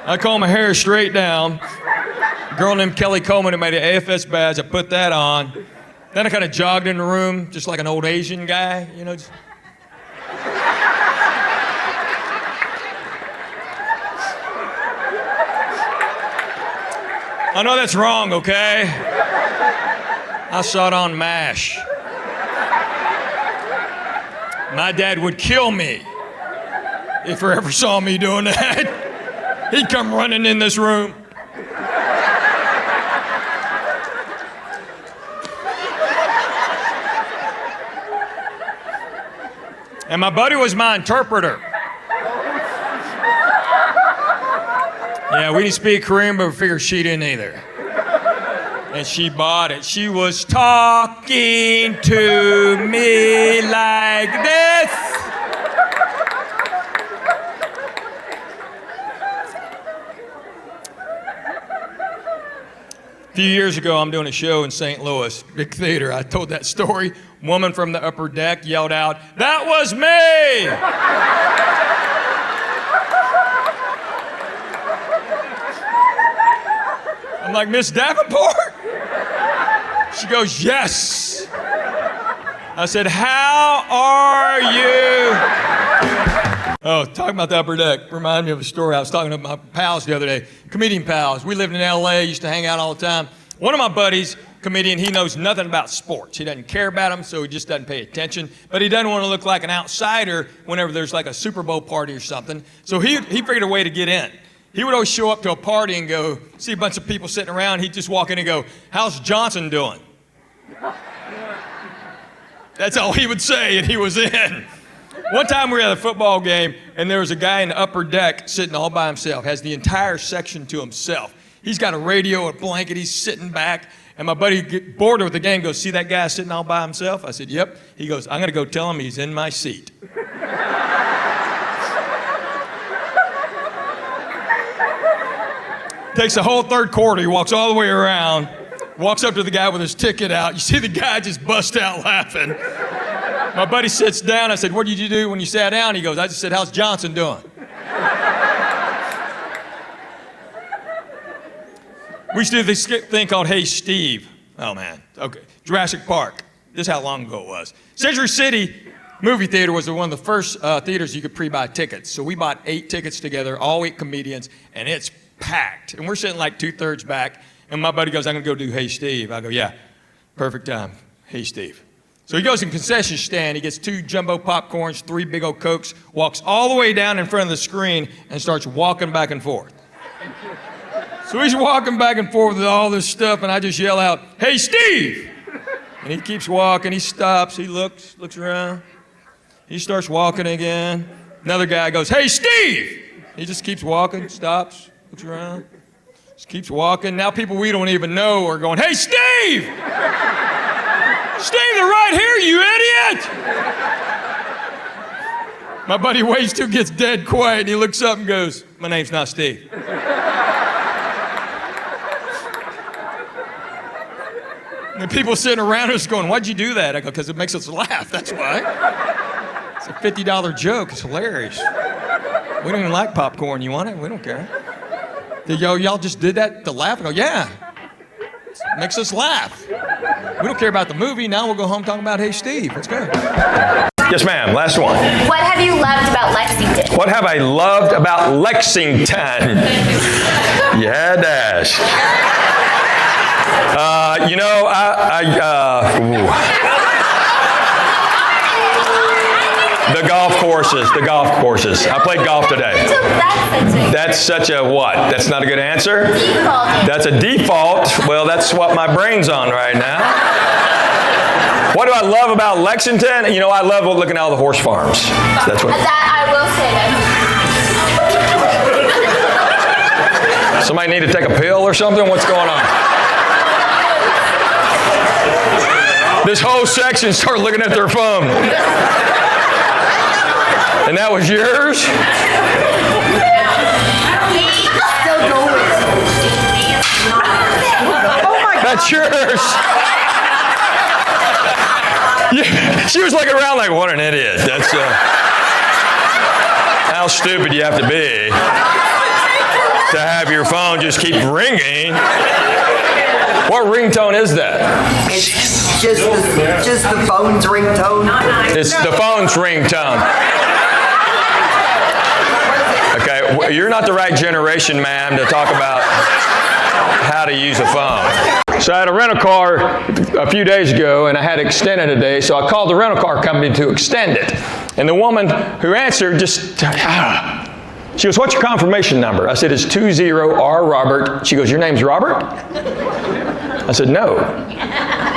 I comb my hair straight down. A girl named Kelly Coleman had made an AFS badge. I put that on. Then I kind of jogged in the room, just like an old Asian guy, you know. I know that's wrong, okay? I saw it on MASH. My dad would kill me if he ever saw me doing that. He'd come running in this room. And my buddy was my interpreter. Yeah, we didn't speak Korean, but we figured she didn't either. And she bought it. She was talking to me like this. A few years ago, I'm doing a show in St. Louis, big theater. I told that story. Woman from the upper deck yelled out, "That was me!" I'm like, "Miss Davenport?" She goes, "Yes." I said, "How are you?" Oh, talking about the upper deck, remind me of a story. I was talking to my pals the other day, comedian pals. We lived in LA, used to hang out all the time. One of my buddies, comedian, he knows nothing about sports. He doesn't care about them, so he just doesn't pay attention. But he doesn't want to look like an outsider whenever there's like a Super Bowl party or something. So he figured a way to get in. He would always show up to a party and go, see a bunch of people sitting around. He'd just walk in and go, "How's Johnson doing?" That's all he would say, and he was in. One time we were at a football game, and there was a guy in the upper deck sitting all by himself, has the entire section to himself. He's got a radio, a blanket, he's sitting back, and my buddy, get bored with the game, goes, "See that guy sitting all by himself?" I said, "Yep." He goes, "I'm gonna go tell him he's in my seat." Takes the whole third quarter, he walks all the way around, walks up to the guy with his ticket out. You see the guy just bust out laughing. My buddy sits down. I said, "What did you do when you sat down?" He goes, "I just said, 'How's Johnson doing?'" We used to do this thing called Hey Steve. Oh man, okay. Jurassic Park. This is how long ago it was. Century City movie theater was one of the first theaters you could pre-buy tickets. So we bought 8 tickets together, all 8 comedians, and it's packed. And we're sitting like 2/3 back, and my buddy goes, "I'm gonna go do Hey Steve." I go, "Yeah, perfect time. Hey Steve." So he goes in concession stand, he gets 2 jumbo popcorns, 3 big old Cokes, walks all the way down in front of the screen and starts walking back and forth. So he's walking back and forth with all this stuff, and I just yell out, "Hey Steve!" And he keeps walking, he stops, he looks around. He starts walking again. Another guy goes, "Hey Steve!" He just keeps walking, stops, looks around, just keeps walking. Now people we don't even know are going, "Hey Steve! Steve, they're right here, you idiot!" My buddy waits till it gets dead quiet, and he looks up and goes, "My name's not Steve." And people sitting around us going, "Why'd you do that?" I go, "Because it makes us laugh, that's why." It's a $50 joke, it's hilarious. We don't even like popcorn, you want it? We don't care. Y'all just did that to laugh? I go, "Yeah, it makes us laugh. We don't care about the movie, now we'll go home talking about Hey Steve, let's go." Yes, ma'am. Last one. What have you loved about Lexington? What have I loved about Lexington? Yeah, Dash. The golf courses. I played golf today. That's such a what? That's not a good answer? Default. That's a default. Well, that's what my brain's on right now. What do I love about Lexington? You know, I love looking at all the horse farms. That's what. That I will say that. Somebody need to take a pill or something? What's going on? This whole section started looking at their phone. And that was yours? Still going. That's yours. Yeah, she was looking around like, what an idiot. That's how stupid you have to be to have your phone just keep ringing. What ringtone is that? It's just the phone's ringtone. It's the phone's ringtone. Okay, you're not the right generation, ma'am, to talk about how to use a phone. So I had a rental car a few days ago, and I had extended a day, so I called the rental car company to extend it. And the woman who answered just, she goes, what's your confirmation number? I said, it's 20R Robert. She goes, your name's Robert? I said, no.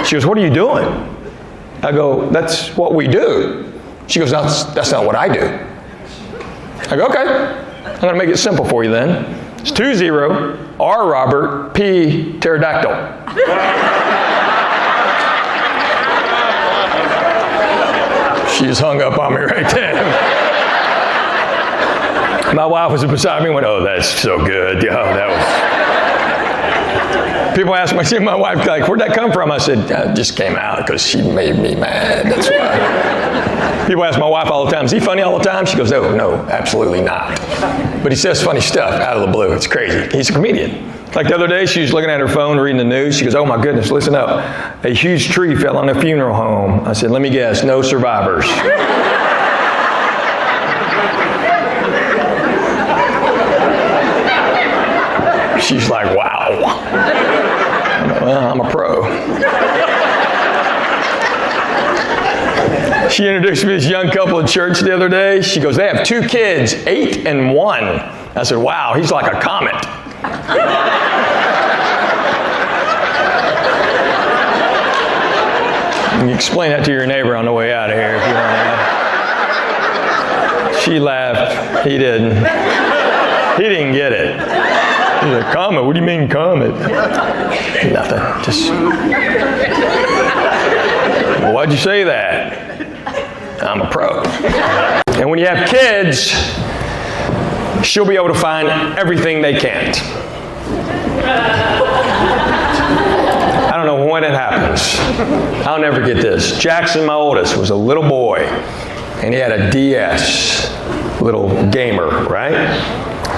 She goes, what are you doing? I go, that's what we do. She goes, that's not what I do. I go, okay. I'm going to make it simple for you then. It's 20R Robert, P pterodactyl. She's hung up on me right then. My wife was beside me and went, oh, that's so good. Yeah, that was. People ask me, my wife, like, where'd that come from? I said, it just came out because she made me mad. That's why. People ask my wife all the time, is he funny all the time? She goes, oh, no, absolutely not. But he says funny stuff out of the blue. It's crazy. He's a comedian. Like the other day, she was looking at her phone, reading the news. She goes, oh my goodness, listen up. A huge tree fell on a funeral home. I said, let me guess, no survivors. She's like, wow. Well, I'm a pro. She introduced me to this young couple at church the other day. She goes, they have 2 kids, 8 and 1. I said, wow, he's like a comet. You can explain that to your neighbor on the way out of here if you want to. She laughed. He didn't. He didn't get it. He's like, comet? What do you mean comet? Nothing. Just. Why'd you say that? I'm a pro. And when you have kids, she'll be able to find everything they can't. I don't know when it happens. I'll never get this. Jackson, my oldest, was a little boy, and he had a DS, little gamer, right?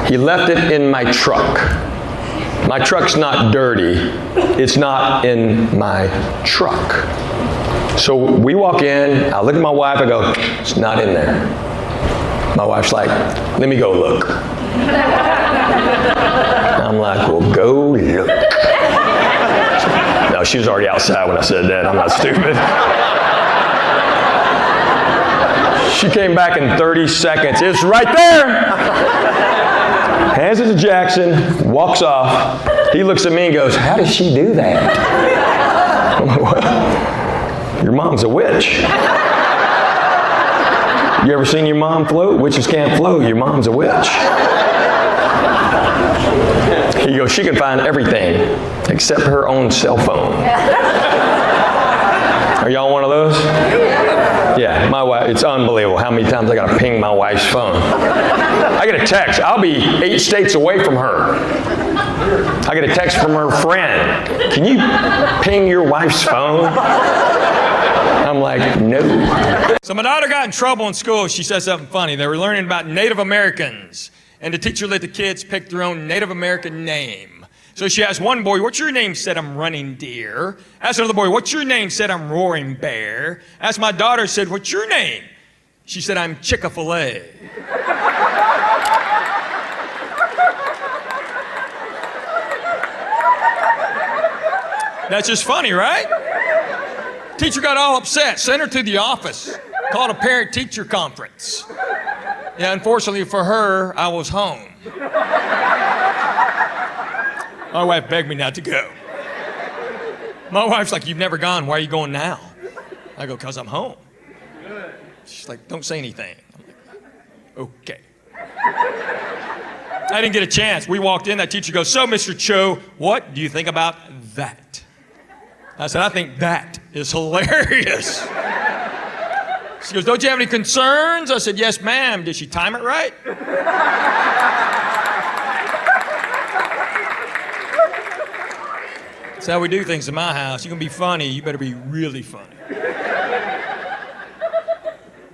He left it in my truck. My truck's not dirty. It's not in my truck. So we walk in, I look at my wife, I go, it's not in there. My wife's like, let me go look. I'm like, well, go look. No, she was already outside when I said that. I'm not stupid. She came back in 30 seconds. It's right there. Hands it to Jackson, walks off. He looks at me and goes, how does she do that? I'm like, well, your mom's a witch. You ever seen your mom float? Witches can't float. Your mom's a witch. He goes, she can find everything except her own cell phone. Are y'all one of those? Yeah, my wife, it's unbelievable how many times I got to ping my wife's phone. I get a text. I'll be 8 states away from her. I get a text from her friend. Can you ping your wife's phone? I'm like, no. So my daughter got in trouble in school. She said something funny. They were learning about Native Americans. And the teacher let the kids pick their own Native American name. So she asked one boy, what's your name? Said, I'm Running Deer. Asked another boy, what's your name? Said, I'm Roaring Bear. Asked my daughter, said, what's your name? She said, I'm Chick-fil-A. That's just funny, right? Teacher got all upset, sent her to the office, called a parent-teacher conference. Yeah, unfortunately for her, I was home. My wife begged me not to go. My wife's like, you've never gone, why are you going now? I go, because I'm home. She's like, don't say anything. I'm like, okay. I didn't get a chance. We walked in, that teacher goes, so Mr. Cho, what do you think about that? I said, I think that is hilarious. She goes, don't you have any concerns? I said, yes, ma'am. Did she time it right? That's how we do things in my house. You're gonna be funny, you better be really funny.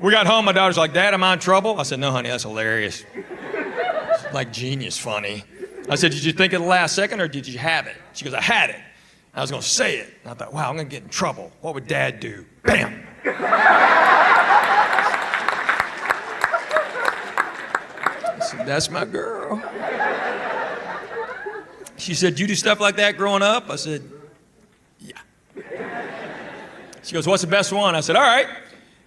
We got home, my daughter's like, Dad, am I in trouble? I said, no, honey, that's hilarious. It's like genius funny. I said, did you think of the last second or did you have it? She goes, I had it. I was gonna say it. And I thought, wow, I'm gonna get in trouble. What would Dad do? Bam! I said, that's my girl. She said, you do stuff like that growing up? I said, yeah. She goes, what's the best one? I said, all right.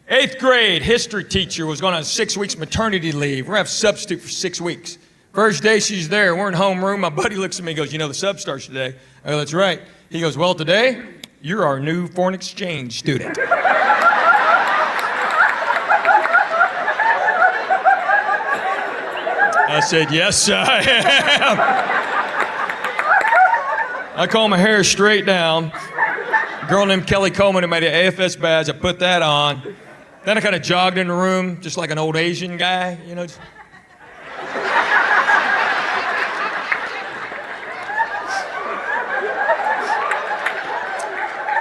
8th grade history teacher was going on 6 weeks maternity leave. We're going to have a substitute for 6 weeks. First day she's there, we're in homeroom. My buddy looks at me and goes, you know the sub starts today. I go, that's right. He goes, well, today, you're our new foreign exchange student. I said, yes, I am. I comb my hair straight down. A girl named Kelly Coleman who made an AFS badge, I put that on. Then I kind of jogged in the room, just like an old Asian guy, you know.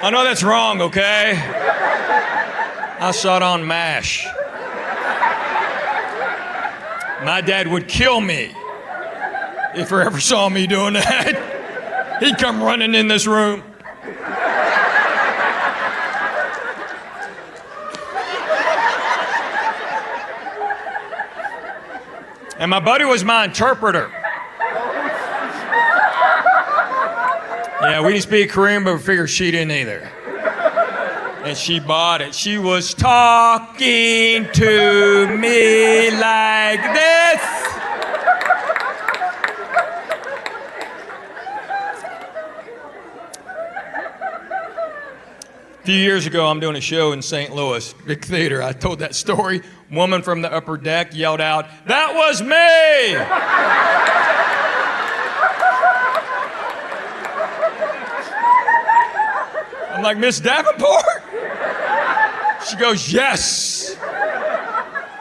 I know that's wrong, okay? I saw it on MASH. My dad would kill me if he ever saw me doing that. He'd come running in this room. And my buddy was my interpreter. Yeah, we didn't speak Korean, but we figured she didn't either. And she bought it. She was talking to me like this. A few years ago, I'm doing a show in St. Louis, big theater. I told that story. Woman from the upper deck yelled out, "That was me!" I'm like, Miss Davenport? She goes, yes.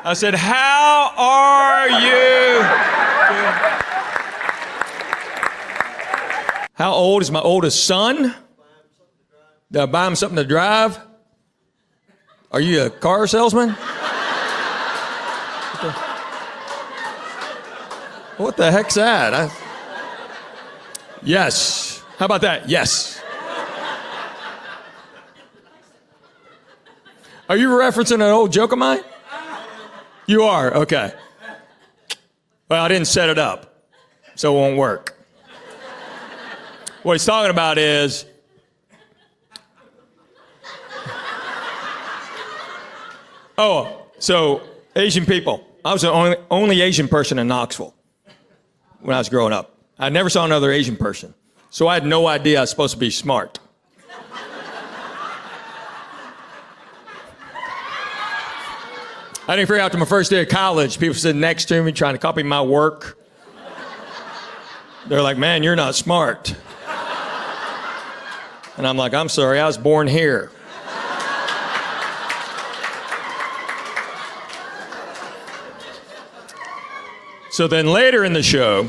I said, how are you? How old is my oldest son? Did I buy him something to drive? Are you a car salesman? What the heck's that? Yes. How about that? Yes. Are you referencing an old joke of mine? You are? Okay. Well, I didn't set it up, so it won't work. What he's talking about is, so Asian people. I was the only Asian person in Knoxville when I was growing up. I never saw another Asian person, so I had no idea I was supposed to be smart. I didn't figure out till my first day of college, people sitting next to me trying to copy my work. They're like, man, you're not smart. And I'm like, I'm sorry, I was born here. So then later in the show,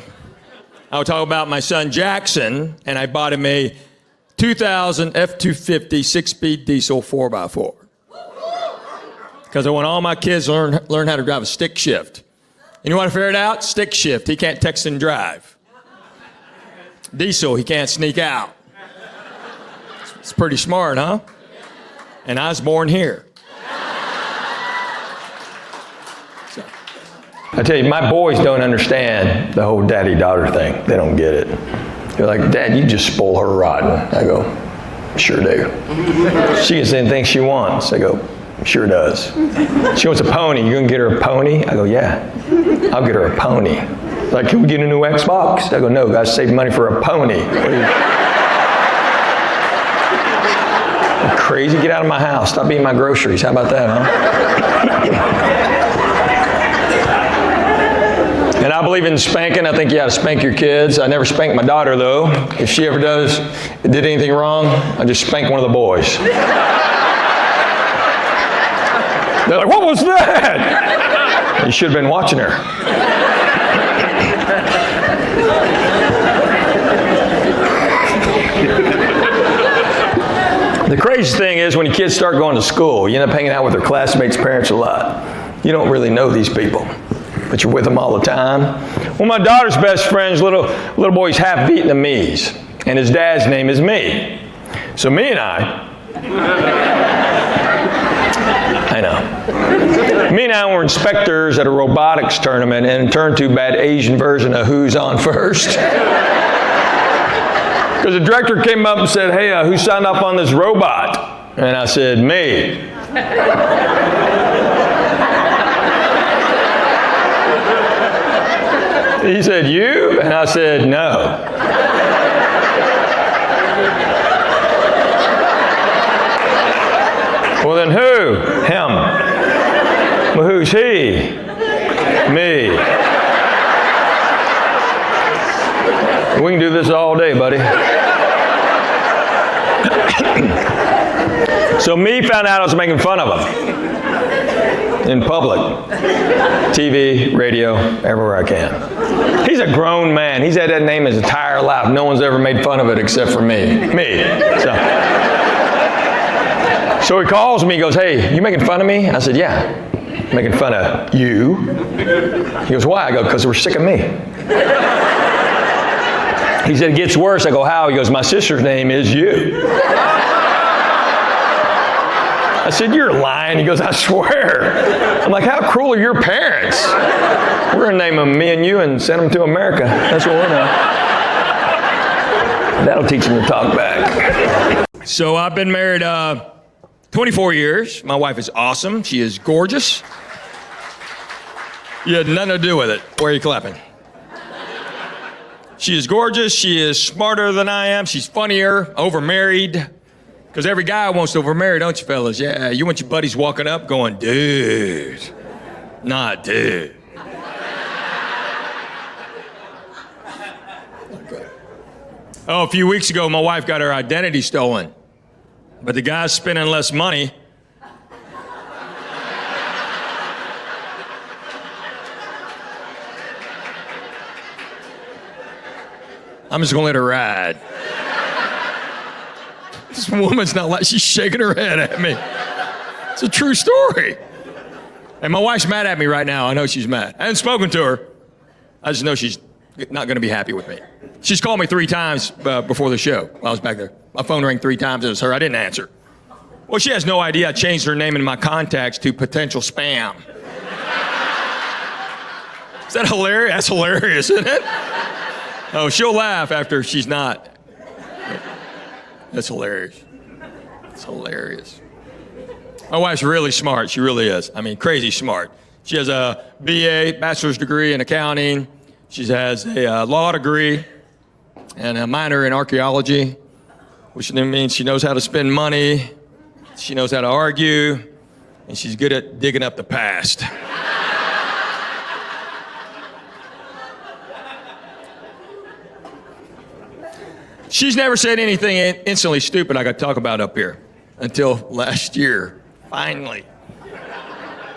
I would talk about my son Jackson, and I bought him a 2000 F-250 6-speed diesel 4x4. Because I want all my kids to learn how to drive a stick shift. And you want to figure it out? Stick shift, he can't text and drive. Diesel, he can't sneak out. It's pretty smart, huh? And I was born here. I tell you, my boys don't understand the whole daddy-daughter thing. They don't get it. They're like, Dad, you just spoil her rotten. I go, sure do. She gets anything she wants. I go, sure does. She wants a pony. You gonna get her a pony? I go, yeah. I'll get her a pony. Like, can we get a new Xbox? I go, no, guys, save money for a pony. You crazy? Get out of my house. Stop eating my groceries. How about that, huh? And I believe in spanking. I think you ought to spank your kids. I never spanked my daughter, though. If she ever did anything wrong, I just spank one of the boys. They're like, what was that? You should have been watching her. The crazy thing is when your kids start going to school, you end up hanging out with their classmates' parents a lot. You don't really know these people, but you're with them all the time. Well, my daughter's best friend's little boy's half Vietnamese, and his dad's name is me. So me and I know. Me and I were inspectors at a robotics tournament and a turn too bad Asian version of Who's On First. Because the director came up and said, hey, who signed up on this robot? And I said, me. He said, you? And I said, no. Well, then who? Him. Well, who's he? Me. We can do this all day, buddy. So me found out I was making fun of him. In public. TV, radio, everywhere I can. He's a grown man. He's had that name his entire life. No one's ever made fun of it except for me. So he calls me, he goes, hey, you making fun of me? I said, yeah, making fun of you. He goes, why? I go, because we're sick of me. He said, it gets worse. I go, how? He goes, my sister's name is you. I said, you're lying. He goes, I swear. I'm like, how cruel are your parents? We're going to name them me and you and send them to America. That's what we're doing. That'll teach them to talk back. So I've been married 24 years. My wife is awesome. She is gorgeous. You had nothing to do with it. Why are you clapping? She is gorgeous. She is smarter than I am. She's funnier, overmarried. Because every guy wants to overmarry, don't you, fellas? Yeah, you want your buddies walking up going, dude. Not dude. Okay. Oh, a few weeks ago, my wife got her identity stolen. But the guy's spending less money. I'm just gonna let her ride. This woman's not like, she's shaking her head at me. It's a true story. And my wife's mad at me right now. I know she's mad. I haven't spoken to her. I just know she's not gonna be happy with me. She's called me 3 times before the show while I was back there. My phone rang 3 times, it was her, I didn't answer. Well, she has no idea I changed her name in my contacts to potential spam. Is that hilarious? That's hilarious, isn't it? Oh, she'll laugh after she's not. That's hilarious. It's hilarious. My wife's really smart. She really is. I mean, crazy smart. She has a BA, bachelor's degree in accounting. She has a law degree and a minor in archaeology, which means she knows how to spend money, she knows how to argue, and she's good at digging up the past. She's never said anything instantly stupid I got to talk about up here until last year, finally.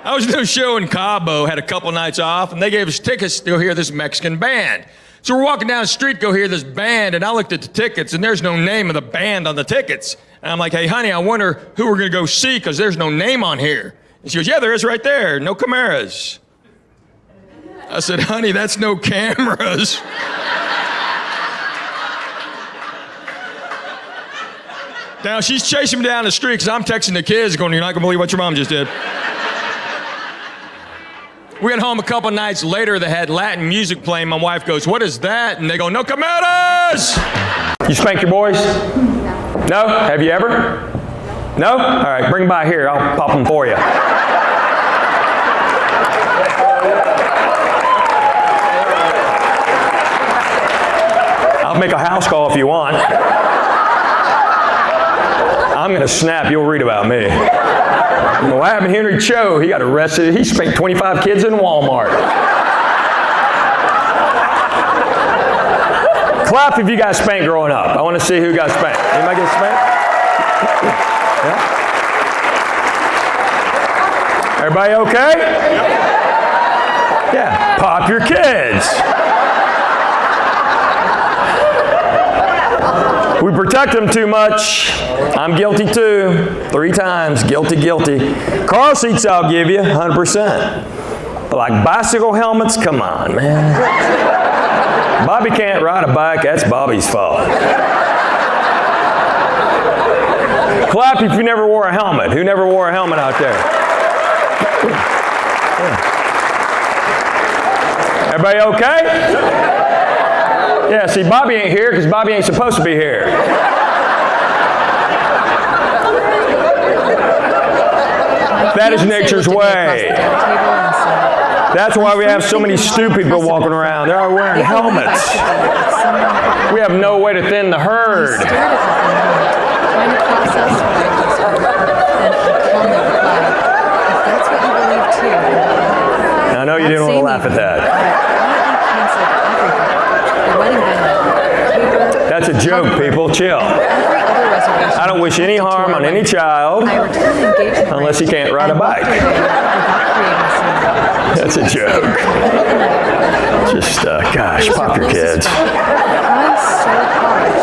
I was doing a show in Cabo, had a couple nights off, and they gave us tickets to go hear this Mexican band. So we're walking down the street to go hear this band, and I looked at the tickets, and there's no name of the band on the tickets. And I'm like, hey, honey, I wonder who we're going to go see, because there's no name on here. And she goes, yeah, there is right there, no cameras. I said, honey, that's no cameras. Now, she's chasing me down the street because I'm texting the kids going, you're not going to believe what your mom just did. We got home a couple nights later that had Latin music playing. My wife goes, what is that? And they go, no cameras! You spank your boys? No? Have you ever? No? All right, bring them by here. I'll pop them for you. I'll make a house call if you want. I'm going to snap. You'll read about me. What happened to Henry Cho? He got arrested. He spanked 25 kids in Walmart. Clap if you got spanked growing up. I want to see who got spanked. Anybody get spanked? Yeah? Everybody okay? Yeah. Pop your kids. We pretend protect them too much. I'm guilty too. 3 times, guilty, guilty. Car seats I'll give you, 100%. But like bicycle helmets, come on, man. Bobby can't ride a bike, that's Bobby's fault. Clap if you never wore a helmet. Who never wore a helmet out there? Everybody okay? Yeah, see, Bobby ain't here because Bobby ain't supposed to be here. That is nature's way. That's why we have so many stupid people walking around. They're all wearing helmets. We have no way to thin the herd. I know you didn't want to laugh at that. That's a joke, people. Chill. I don't wish any harm on any child unless he can't ride a bike. That's a joke. Just, gosh, pop your kids.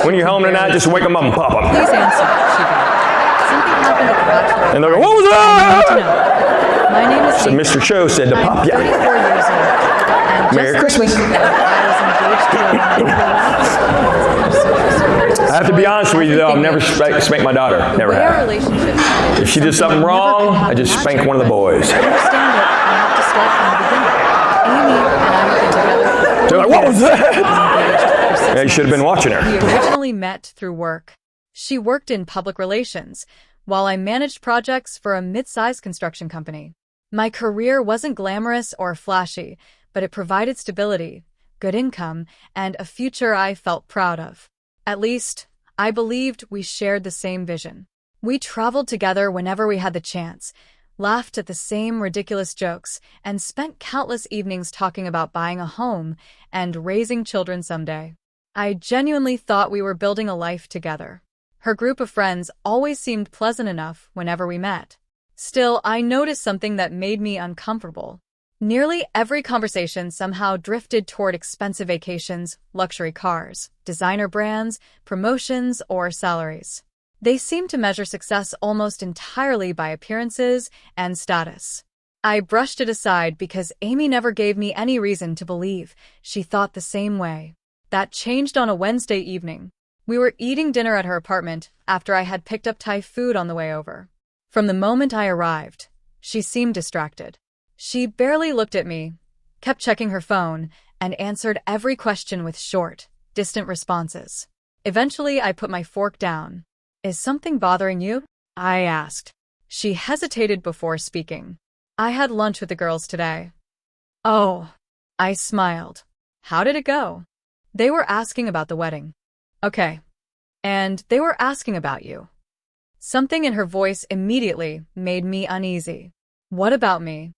When you're home tonight, just wake them up and pop them. Please answer, she begged. Something happened at the bachelor. And they'll go, what was that? My name is So Mr. Cho said to pop ya. I'm 34 years old. And Merry Christmas. I have to be honest with you, though. I've never spanked my daughter. Never have. If she did something wrong, I just spank one of the boys. I understand it. I have to start from the beginning. Amy and I have been together. They're like, what was that? Yeah, you should have been watching her. We originally met through work. She worked in public relations, while I managed projects for a mid-sized construction company. My career wasn't glamorous or flashy, but it provided stability, good income, and a future I felt proud of. At least, I believed we shared the same vision. We traveled together whenever we had the chance, laughed at the same ridiculous jokes, and spent countless evenings talking about buying a home and raising children someday. I genuinely thought we were building a life together. Her group of friends always seemed pleasant enough whenever we met. Still, I noticed something that made me uncomfortable. Nearly every conversation somehow drifted toward expensive vacations, luxury cars, designer brands, promotions, or salaries. They seemed to measure success almost entirely by appearances and status. I brushed it aside because Amy never gave me any reason to believe she thought the same way. That changed on a Wednesday evening. We were eating dinner at her apartment after I had picked up Thai food on the way over. From the moment I arrived, she seemed distracted. She barely looked at me, kept checking her phone, and answered every question with short, distant responses. Eventually, I put my fork down. Is something bothering you? I asked. She hesitated before speaking. I had lunch with the girls today. Oh, I smiled. How did it go? They were asking about the wedding. Okay. And they were asking about you. Something in her voice immediately made me uneasy. What about me?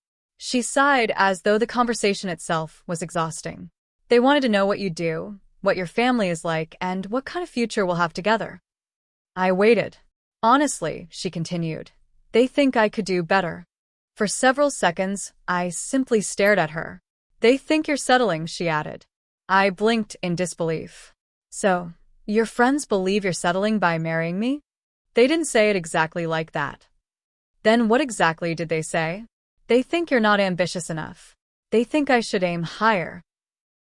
She sighed as though the conversation itself was exhausting. They wanted to know what you do, what your family is like, and what kind of future we'll have together. I waited. Honestly, she continued, they think I could do better. For several seconds, I simply stared at her. They think you're settling, she added. I blinked in disbelief. So, your friends believe you're settling by marrying me? They didn't say it exactly like that. Then what exactly did they say? They think you're not ambitious enough. They think I should aim higher.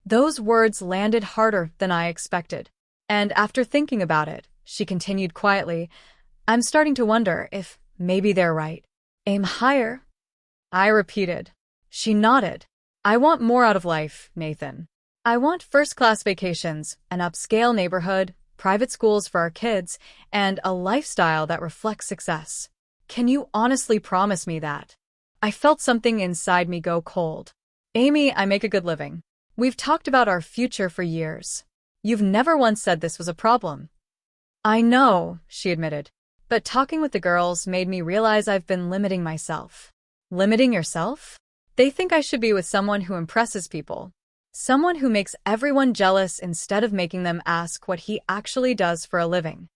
Those words landed harder than I expected. And after thinking about it, she continued quietly, I'm starting to wonder if maybe they're right. Aim higher? I repeated. She nodded. I want more out of life, Nathan. I want first-class vacations, an upscale neighborhood, private schools for our kids, and a lifestyle that reflects success. Can you honestly promise me that? I felt something inside me go cold. Amy, I make a good living. We've talked about our future for years. You've never once said this was a problem. I know, she admitted, but talking with the girls made me realize I've been limiting myself. Limiting yourself? They think I should be with someone who impresses people. Someone who makes everyone jealous instead of making them ask what he actually does for a living.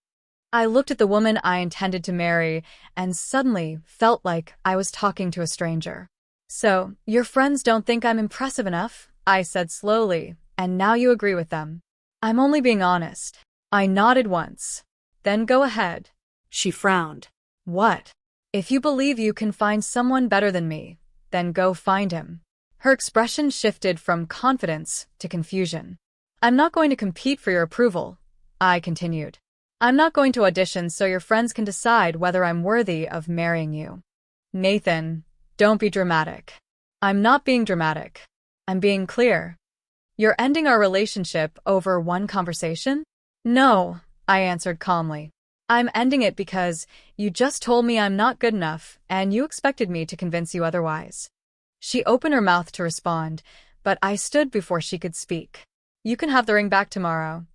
I looked at the woman I intended to marry and suddenly felt like I was talking to a stranger. So, your friends don't think I'm impressive enough, I said slowly, and now you agree with them. I'm only being honest. I nodded once. Then go ahead. She frowned. What? If you believe you can find someone better than me, then go find him. Her expression shifted from confidence to confusion. I'm not going to compete for your approval, I continued. I'm not going to audition so your friends can decide whether I'm worthy of marrying you. Nathan, don't be dramatic. I'm not being dramatic. I'm being clear. You're ending our relationship over one conversation? No, I answered calmly. I'm ending it because you just told me I'm not good enough and you expected me to convince you otherwise. She opened her mouth to respond, but I stood before she could speak. You can have the ring back tomorrow.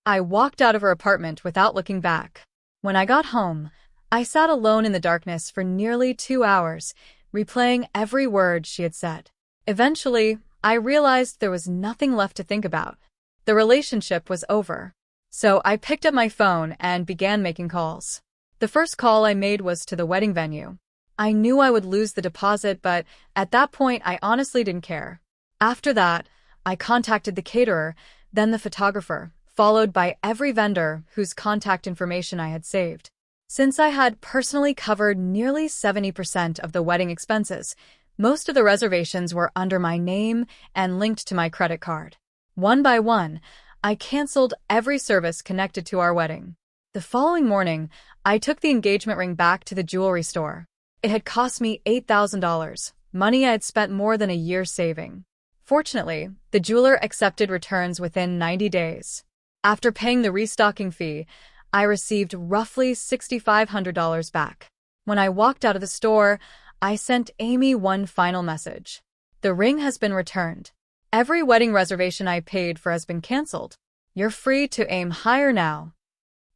I walked out of her apartment without looking back. When I got home, I sat alone in the darkness for nearly 2 hours, replaying every word she had said. Eventually, I realized there was nothing left to think about. The relationship was over. So I picked up my phone and began making calls. The first call I made was to the wedding venue. I knew I would lose the deposit, but at that point I honestly didn't care. After that, I contacted the caterer, then the photographer, followed by every vendor whose contact information I had saved. Since I had personally covered nearly 70% of the wedding expenses, most of the reservations were under my name and linked to my credit card. One by one, I canceled every service connected to our wedding. The following morning, I took the engagement ring back to the jewelry store. It had cost me $8,000, money I had spent more than a year saving. Fortunately, the jeweler accepted returns within 90 days. After paying the restocking fee, I received roughly $6,500 back. When I walked out of the store, I sent Amy one final message. The ring has been returned. Every wedding reservation I paid for has been canceled. You're free to aim higher now.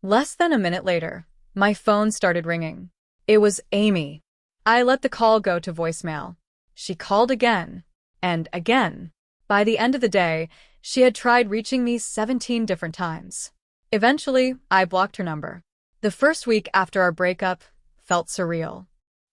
Less than a minute later, my phone started ringing. It was Amy. I let the call go to voicemail. She called again and again. By the end of the day, she had tried reaching me 17 different times. Eventually, I blocked her number. The first week after our breakup felt surreal.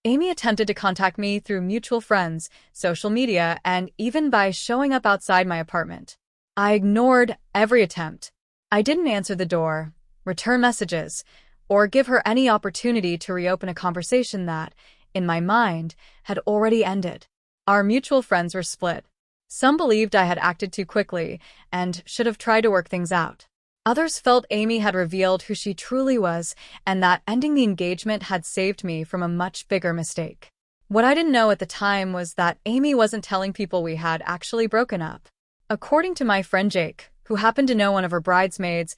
Amy attempted to contact me through mutual friends, social media, and even by showing up outside my apartment. I ignored every attempt. I didn't answer the door, return messages, or give her any opportunity to reopen a conversation that, in my mind, had already ended. Our mutual friends were split. Some believed I had acted too quickly and should have tried to work things out. Others felt Amy had revealed who she truly was and that ending the engagement had saved me from a much bigger mistake. What I didn't know at the time was that Amy wasn't telling people we had actually broken up. According to my friend Jake, who happened to know one of her bridesmaids,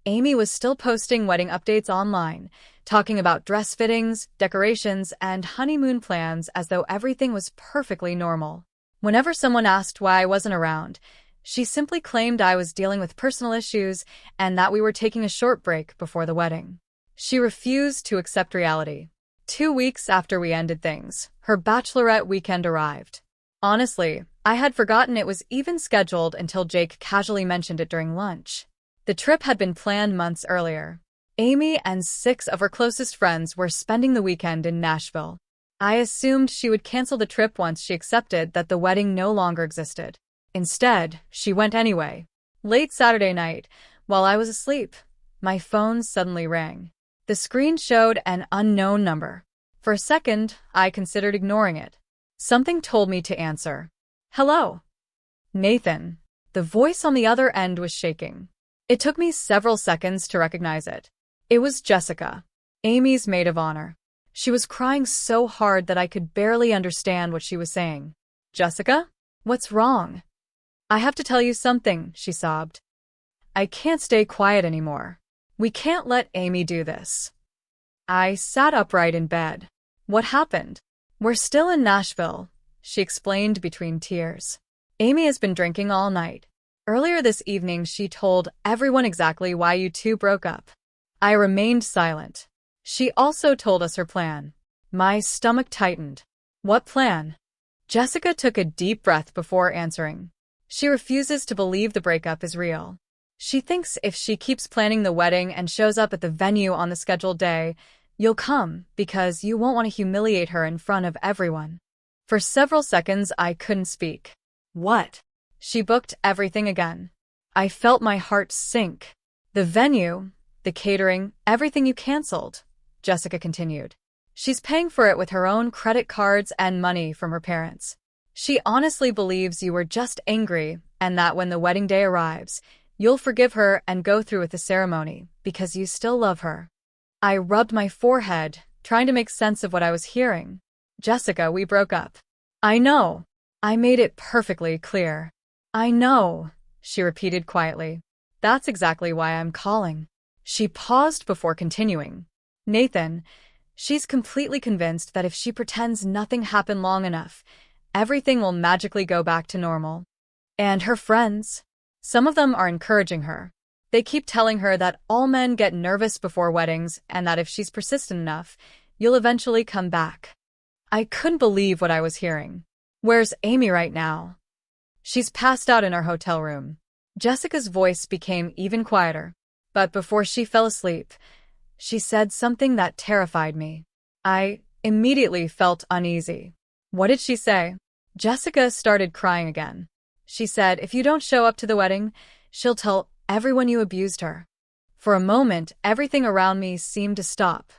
Amy was still posting wedding updates online, talking about dress fittings, decorations, and honeymoon plans as though everything was perfectly normal. Whenever someone asked why I wasn't around, she simply claimed I was dealing with personal issues and that we were taking a short break before the wedding. She refused to accept reality. 2 weeks after we ended things, her bachelorette weekend arrived. Honestly, I had forgotten it was even scheduled until Jake casually mentioned it during lunch. The trip had been planned months earlier. Amy and 6 of her closest friends were spending the weekend in Nashville. I assumed she would cancel the trip once she accepted that the wedding no longer existed. Instead, she went anyway. Late Saturday night, while I was asleep, my phone suddenly rang. The screen showed an unknown number. For a second, I considered ignoring it. Something told me to answer. Hello? Nathan. The voice on the other end was shaking. It took me several seconds to recognize it. It was Jessica, Amy's maid of honor. She was crying so hard that I could barely understand what she was saying. Jessica? What's wrong? I have to tell you something, she sobbed. I can't stay quiet anymore. We can't let Amy do this. I sat upright in bed. What happened? We're still in Nashville, she explained between tears. Amy has been drinking all night. Earlier this evening, she told everyone exactly why you two broke up. I remained silent. She also told us her plan. My stomach tightened. What plan? Jessica took a deep breath before answering. She refuses to believe the breakup is real. She thinks if she keeps planning the wedding and shows up at the venue on the scheduled day, you'll come because you won't want to humiliate her in front of everyone. For several seconds, I couldn't speak. What? She booked everything again. I felt my heart sink. The venue, the catering, everything you canceled, Jessica continued. She's paying for it with her own credit cards and money from her parents. She honestly believes you were just angry and that when the wedding day arrives, you'll forgive her and go through with the ceremony because you still love her. I rubbed my forehead, trying to make sense of what I was hearing. Jessica, we broke up. I know. I made it perfectly clear. I know, she repeated quietly. That's exactly why I'm calling. She paused before continuing. Nathan, she's completely convinced that if she pretends nothing happened long enough, everything will magically go back to normal. And her friends, some of them are encouraging her. They keep telling her that all men get nervous before weddings and that if she's persistent enough, you'll eventually come back. I couldn't believe what I was hearing. Where's Amy right now? She's passed out in our hotel room. Jessica's voice became even quieter, but before she fell asleep, she said something that terrified me. I immediately felt uneasy. What did she say? Jessica started crying again. She said, if you don't show up to the wedding, she'll tell everyone you abused her. For a moment, everything around me seemed to stop.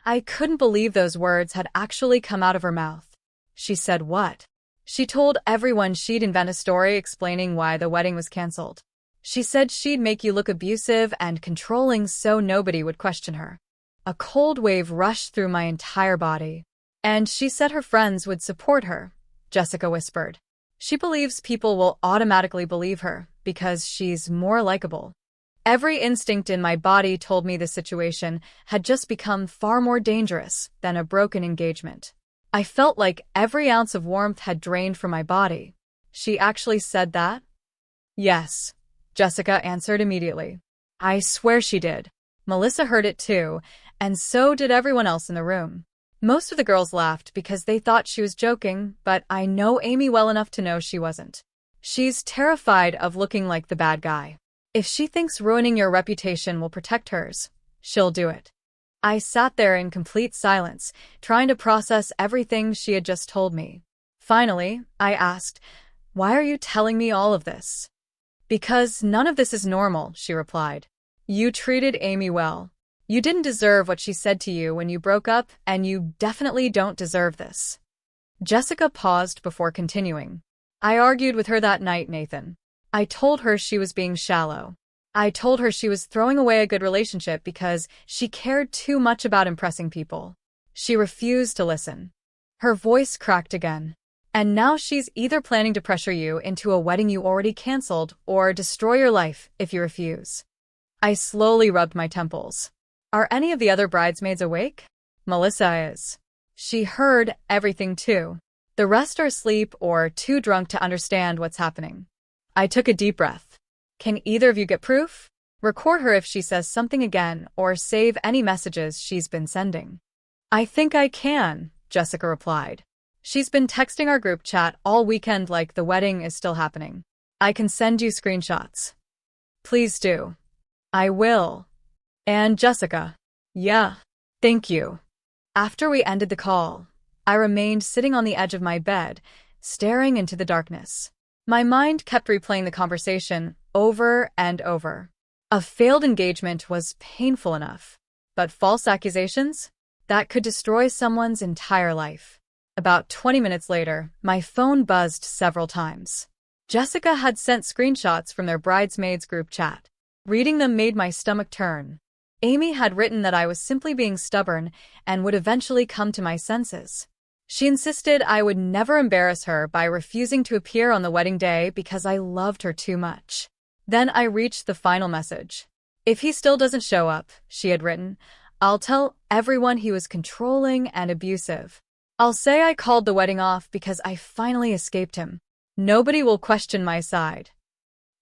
I couldn't believe those words had actually come out of her mouth. She said what? She told everyone she'd invent a story explaining why the wedding was canceled. She said she'd make you look abusive and controlling so nobody would question her. A cold wave rushed through my entire body. And she said her friends would support her, Jessica whispered. She believes people will automatically believe her because she's more likable. Every instinct in my body told me the situation had just become far more dangerous than a broken engagement. I felt like every ounce of warmth had drained from my body. She actually said that? Yes, Jessica answered immediately. I swear she did. Melissa heard it too, and so did everyone else in the room. Most of the girls laughed because they thought she was joking, but I know Amy well enough to know she wasn't. She's terrified of looking like the bad guy. If she thinks ruining your reputation will protect hers, she'll do it. I sat there in complete silence, trying to process everything she had just told me. Finally, I asked, why are you telling me all of this? Because none of this is normal, she replied. You treated Amy well. You didn't deserve what she said to you when you broke up, and you definitely don't deserve this. Jessica paused before continuing. I argued with her that night, Nathan. I told her she was being shallow. I told her she was throwing away a good relationship because she cared too much about impressing people. She refused to listen. Her voice cracked again. And now she's either planning to pressure you into a wedding you already canceled or destroy your life if you refuse. I slowly rubbed my temples. Are any of the other bridesmaids awake? Melissa is. She heard everything too. The rest are asleep or too drunk to understand what's happening. I took a deep breath. Can either of you get proof? Record her if she says something again or save any messages she's been sending. I think I can, Jessica replied. She's been texting our group chat all weekend like the wedding is still happening. I can send you screenshots. Please do. I will. And Jessica. Yeah. Thank you. After we ended the call, I remained sitting on the edge of my bed, staring into the darkness. My mind kept replaying the conversation over and over. A failed engagement was painful enough, but false accusations? That could destroy someone's entire life. About 20 minutes later, my phone buzzed several times. Jessica had sent screenshots from their bridesmaids group chat. Reading them made my stomach turn. Amy had written that I was simply being stubborn and would eventually come to my senses. She insisted I would never embarrass her by refusing to appear on the wedding day because I loved her too much. Then I reached the final message. If he still doesn't show up, she had written, I'll tell everyone he was controlling and abusive. I'll say I called the wedding off because I finally escaped him. Nobody will question my side.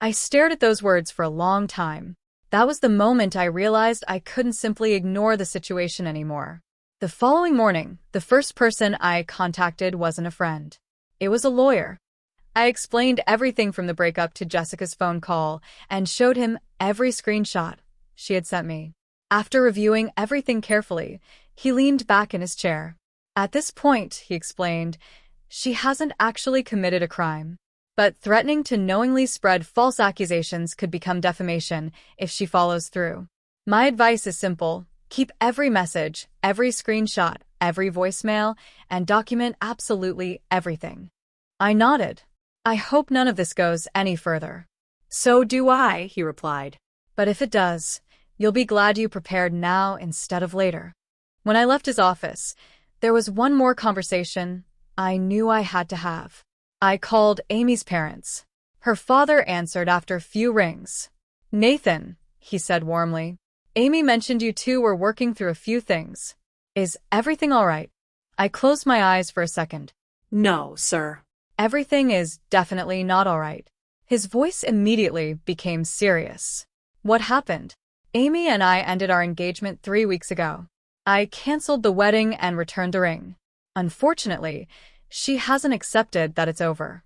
I stared at those words for a long time. That was the moment I realized I couldn't simply ignore the situation anymore. The following morning, the first person I contacted wasn't a friend. It was a lawyer. I explained everything from the breakup to Jessica's phone call and showed him every screenshot she had sent me. After reviewing everything carefully, he leaned back in his chair. At this point, he explained, she hasn't actually committed a crime, but threatening to knowingly spread false accusations could become defamation if she follows through. My advice is simple. Keep every message, every screenshot, every voicemail, and document absolutely everything. I nodded. I hope none of this goes any further. So do I, he replied. But if it does, you'll be glad you prepared now instead of later. When I left his office, there was one more conversation I knew I had to have. I called Amy's parents. Her father answered after a few rings. "Nathan," he said warmly, "Amy mentioned you two were working through a few things. Is everything all right?" I closed my eyes for a second. No, sir. Everything is definitely not all right. His voice immediately became serious. What happened? Amy and I ended our engagement 3 weeks ago. I canceled the wedding and returned the ring. Unfortunately, she hasn't accepted that it's over.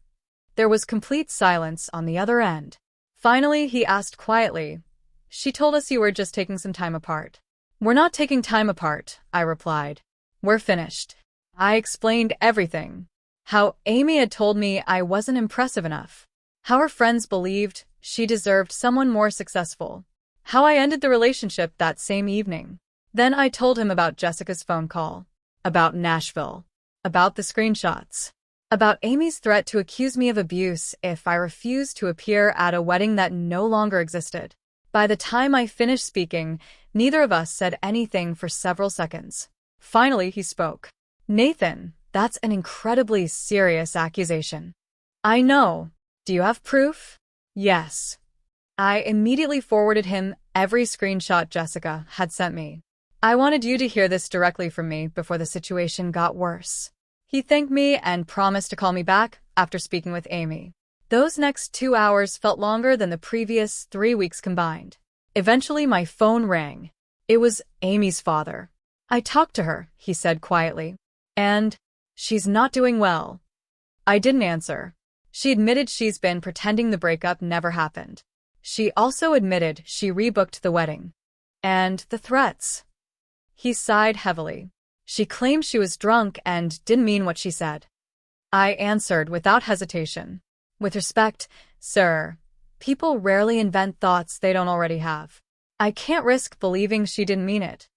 There was complete silence on the other end. Finally, he asked quietly, "She told us you were just taking some time apart." "We're not taking time apart," I replied. "We're finished." I explained everything. How Amy had told me I wasn't impressive enough. How her friends believed she deserved someone more successful. How I ended the relationship that same evening. Then I told him about Jessica's phone call. About Nashville. About the screenshots. About Amy's threat to accuse me of abuse if I refused to appear at a wedding that no longer existed. By the time I finished speaking, neither of us said anything for several seconds. Finally, he spoke. "Nathan, that's an incredibly serious accusation." "I know. Do you have proof?" "Yes." I immediately forwarded him every screenshot Jessica had sent me. "I wanted you to hear this directly from me before the situation got worse." He thanked me and promised to call me back after speaking with Amy. Those next 2 hours felt longer than the previous 3 weeks combined. Eventually, my phone rang. It was Amy's father. "I talked to her," he said quietly. "And she's not doing well." I didn't answer. She admitted she's been pretending the breakup never happened. She also admitted she rebooked the wedding. And the threats. He sighed heavily. She claimed she was drunk and didn't mean what she said. I answered without hesitation. "With respect, sir, people rarely invent thoughts they don't already have. I can't risk believing she didn't mean it."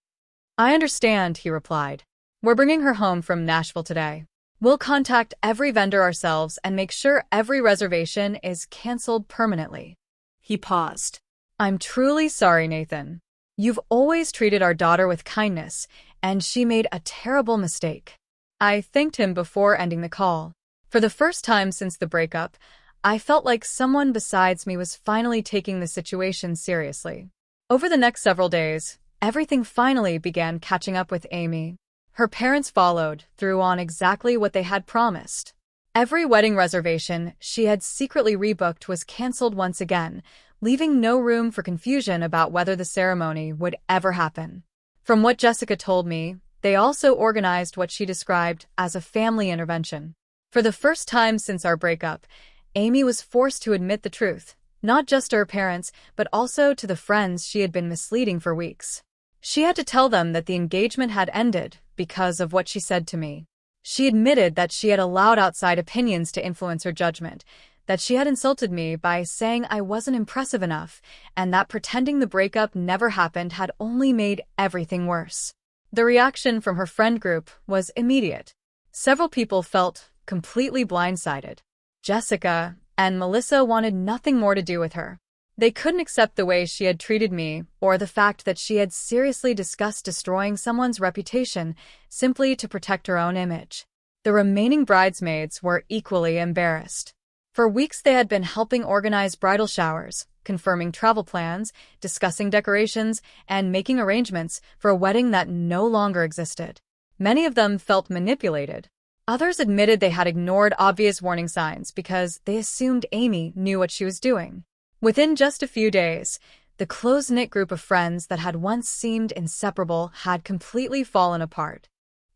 "I understand," he replied. "We're bringing her home from Nashville today. We'll contact every vendor ourselves and make sure every reservation is canceled permanently." He paused. "I'm truly sorry, Nathan. You've always treated our daughter with kindness, and she made a terrible mistake." I thanked him before ending the call. For the first time since the breakup, I felt like someone besides me was finally taking the situation seriously. Over the next several days, everything finally began catching up with Amy. Her parents followed through on exactly what they had promised. Every wedding reservation she had secretly rebooked was canceled once again, leaving no room for confusion about whether the ceremony would ever happen. From what Jessica told me, they also organized what she described as a family intervention. For the first time since our breakup, Amy was forced to admit the truth, not just to her parents, but also to the friends she had been misleading for weeks. She had to tell them that the engagement had ended because of what she said to me. She admitted that she had allowed outside opinions to influence her judgment, that she had insulted me by saying I wasn't impressive enough, and that pretending the breakup never happened had only made everything worse. The reaction from her friend group was immediate. Several people felt completely blindsided. Jessica and Melissa wanted nothing more to do with her. They couldn't accept the way she had treated me or the fact that she had seriously discussed destroying someone's reputation simply to protect her own image. The remaining bridesmaids were equally embarrassed. For weeks they had been helping organize bridal showers, confirming travel plans, discussing decorations, and making arrangements for a wedding that no longer existed. Many of them felt manipulated. Others admitted they had ignored obvious warning signs because they assumed Amy knew what she was doing. Within just a few days, the close-knit group of friends that had once seemed inseparable had completely fallen apart.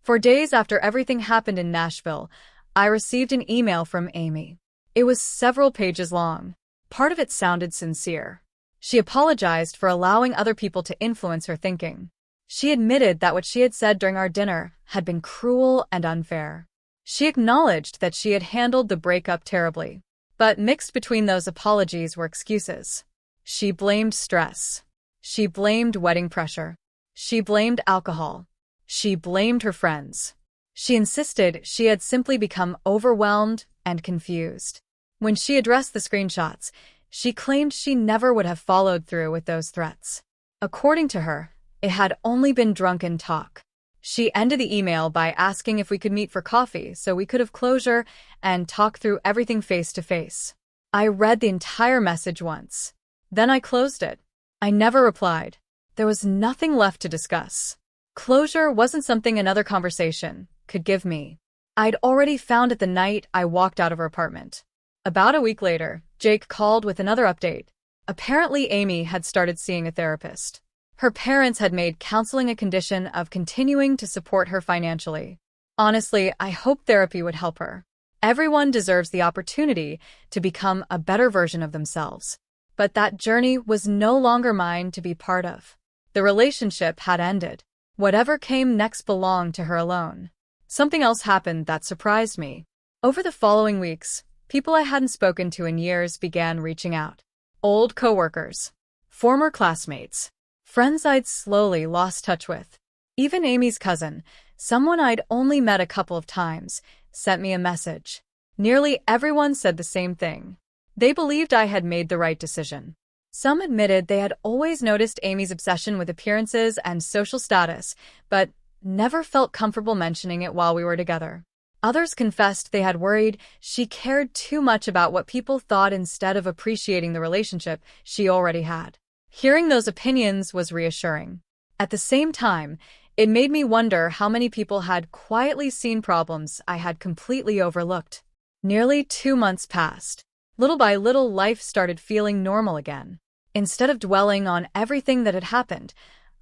For days after everything happened in Nashville, I received an email from Amy. It was several pages long. Part of it sounded sincere. She apologized for allowing other people to influence her thinking. She admitted that what she had said during our dinner had been cruel and unfair. She acknowledged that she had handled the breakup terribly. But mixed between those apologies were excuses. She blamed stress. She blamed wedding pressure. She blamed alcohol. She blamed her friends. She insisted she had simply become overwhelmed and confused. When she addressed the screenshots, she claimed she never would have followed through with those threats. According to her, it had only been drunken talk. She ended the email by asking if we could meet for coffee so we could have closure and talk through everything face to face. I read the entire message once. Then I closed it. I never replied. There was nothing left to discuss. Closure wasn't something another conversation could give me. I'd already found it the night I walked out of her apartment. About a week later, Jake called with another update. Apparently, Amy had started seeing a therapist. Her parents had made counseling a condition of continuing to support her financially. Honestly, I hoped therapy would help her. Everyone deserves the opportunity to become a better version of themselves. But that journey was no longer mine to be part of. The relationship had ended. Whatever came next belonged to her alone. Something else happened that surprised me. Over the following weeks, people I hadn't spoken to in years began reaching out. Old coworkers, former classmates, friends I'd slowly lost touch with. Even Amy's cousin, someone I'd only met a couple of times, sent me a message. Nearly everyone said the same thing. They believed I had made the right decision. Some admitted they had always noticed Amy's obsession with appearances and social status, but never felt comfortable mentioning it while we were together. Others confessed they had worried she cared too much about what people thought instead of appreciating the relationship she already had. Hearing those opinions was reassuring. At the same time, it made me wonder how many people had quietly seen problems I had completely overlooked. Nearly 2 months passed. Little by little, life started feeling normal again. Instead of dwelling on everything that had happened,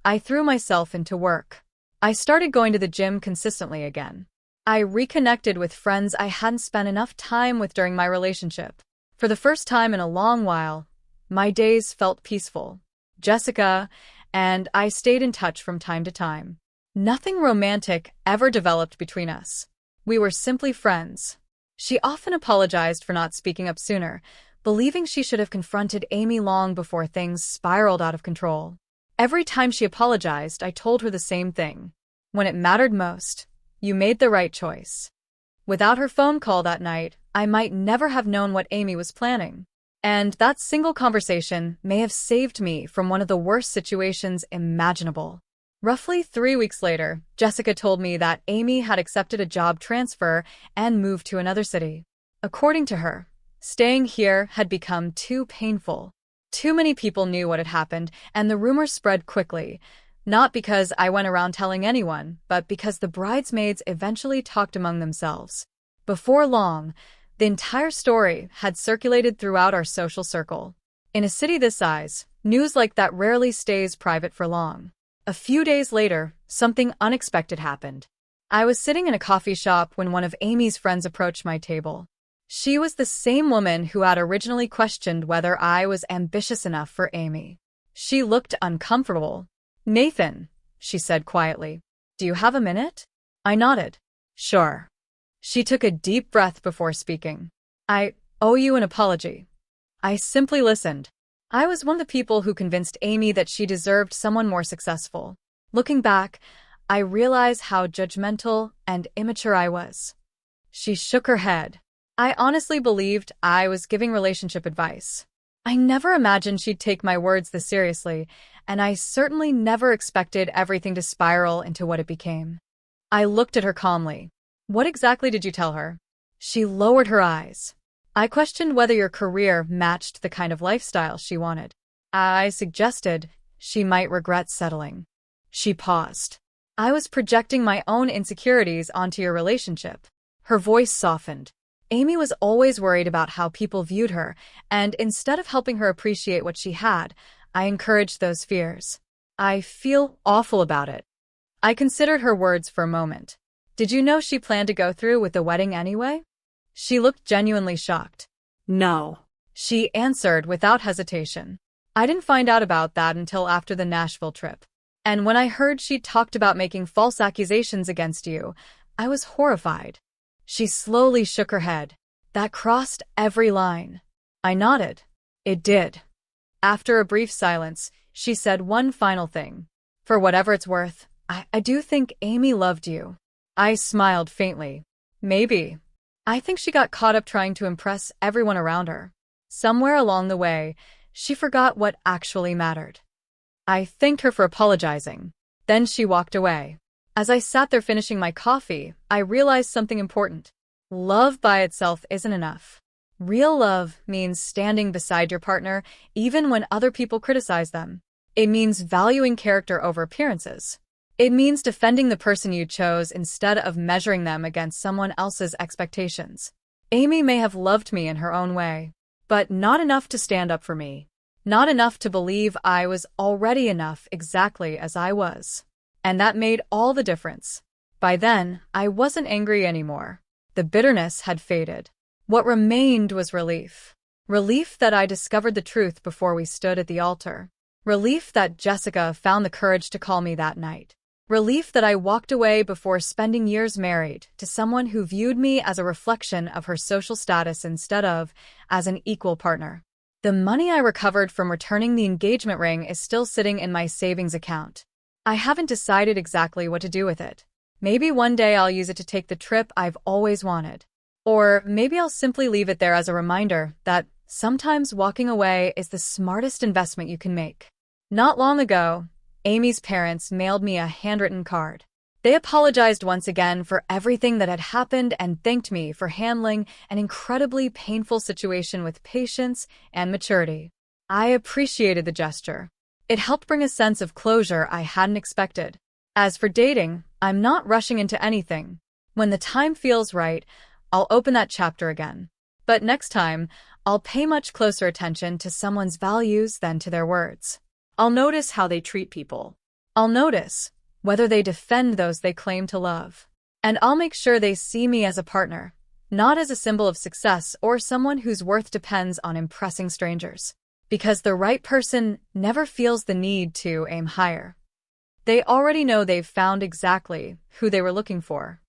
I threw myself into work. I started going to the gym consistently again. I reconnected with friends I hadn't spent enough time with during my relationship. For the first time in a long while, my days felt peaceful. Jessica and I stayed in touch from time to time. Nothing romantic ever developed between us. We were simply friends. She often apologized for not speaking up sooner, believing she should have confronted Amy long before things spiraled out of control. Every time she apologized, I told her the same thing. When it mattered most, you made the right choice. Without her phone call that night, I might never have known what Amy was planning. And that single conversation may have saved me from one of the worst situations imaginable. Roughly 3 weeks later, Jessica told me that Amy had accepted a job transfer and moved to another city. According to her, staying here had become too painful. Too many people knew what had happened, and the rumors spread quickly. Not because I went around telling anyone, but because the bridesmaids eventually talked among themselves. Before long, the entire story had circulated throughout our social circle. In a city this size, news like that rarely stays private for long. A few days later, something unexpected happened. I was sitting in a coffee shop when one of Amy's friends approached my table. She was the same woman who had originally questioned whether I was ambitious enough for Amy. She looked uncomfortable. "Nathan," she said quietly, "do you have a minute?" I nodded. "Sure." She took a deep breath before speaking. "I owe you an apology." I simply listened. I was one of the people who convinced Amy that she deserved someone more successful. Looking back, I realize how judgmental and immature I was. She shook her head. I honestly believed I was giving relationship advice. I never imagined she'd take my words this seriously, and I certainly never expected everything to spiral into what it became. I looked at her calmly. "What exactly did you tell her?" She lowered her eyes. "I questioned whether your career matched the kind of lifestyle she wanted. I suggested she might regret settling." She paused. "I was projecting my own insecurities onto your relationship." Her voice softened. Amy was always worried about how people viewed her, and instead of helping her appreciate what she had, I encouraged those fears. "I feel awful about it." I considered her words for a moment. "Did you know she planned to go through with the wedding anyway?" She looked genuinely shocked. "No," she answered without hesitation. "I didn't find out about that until after the Nashville trip. And when I heard she talked about making false accusations against you, I was horrified." She slowly shook her head. "That crossed every line." I nodded. It did. After a brief silence, she said one final thing. For whatever it's worth, I do think Amy loved you. I smiled faintly. Maybe. I think she got caught up trying to impress everyone around her. Somewhere along the way, she forgot what actually mattered. I thanked her for apologizing. Then she walked away. As I sat there finishing my coffee, I realized something important. Love by itself isn't enough. Real love means standing beside your partner even when other people criticize them. It means valuing character over appearances. It means defending the person you chose instead of measuring them against someone else's expectations. Amy may have loved me in her own way, but not enough to stand up for me. Not enough to believe I was already enough exactly as I was. And that made all the difference. By then, I wasn't angry anymore. The bitterness had faded. What remained was relief. Relief that I discovered the truth before we stood at the altar. Relief that Jessica found the courage to call me that night. Relief that I walked away before spending years married to someone who viewed me as a reflection of her social status instead of as an equal partner. The money I recovered from returning the engagement ring is still sitting in my savings account. I haven't decided exactly what to do with it. Maybe one day I'll use it to take the trip I've always wanted. Or maybe I'll simply leave it there as a reminder that sometimes walking away is the smartest investment you can make. Not long ago, Amy's parents mailed me a handwritten card. They apologized once again for everything that had happened and thanked me for handling an incredibly painful situation with patience and maturity. I appreciated the gesture. It helped bring a sense of closure I hadn't expected. As for dating, I'm not rushing into anything. When the time feels right, I'll open that chapter again. But next time, I'll pay much closer attention to someone's values than to their words. I'll notice how they treat people. I'll notice whether they defend those they claim to love. And I'll make sure they see me as a partner, not as a symbol of success or someone whose worth depends on impressing strangers. Because the right person never feels the need to aim higher. They already know they've found exactly who they were looking for.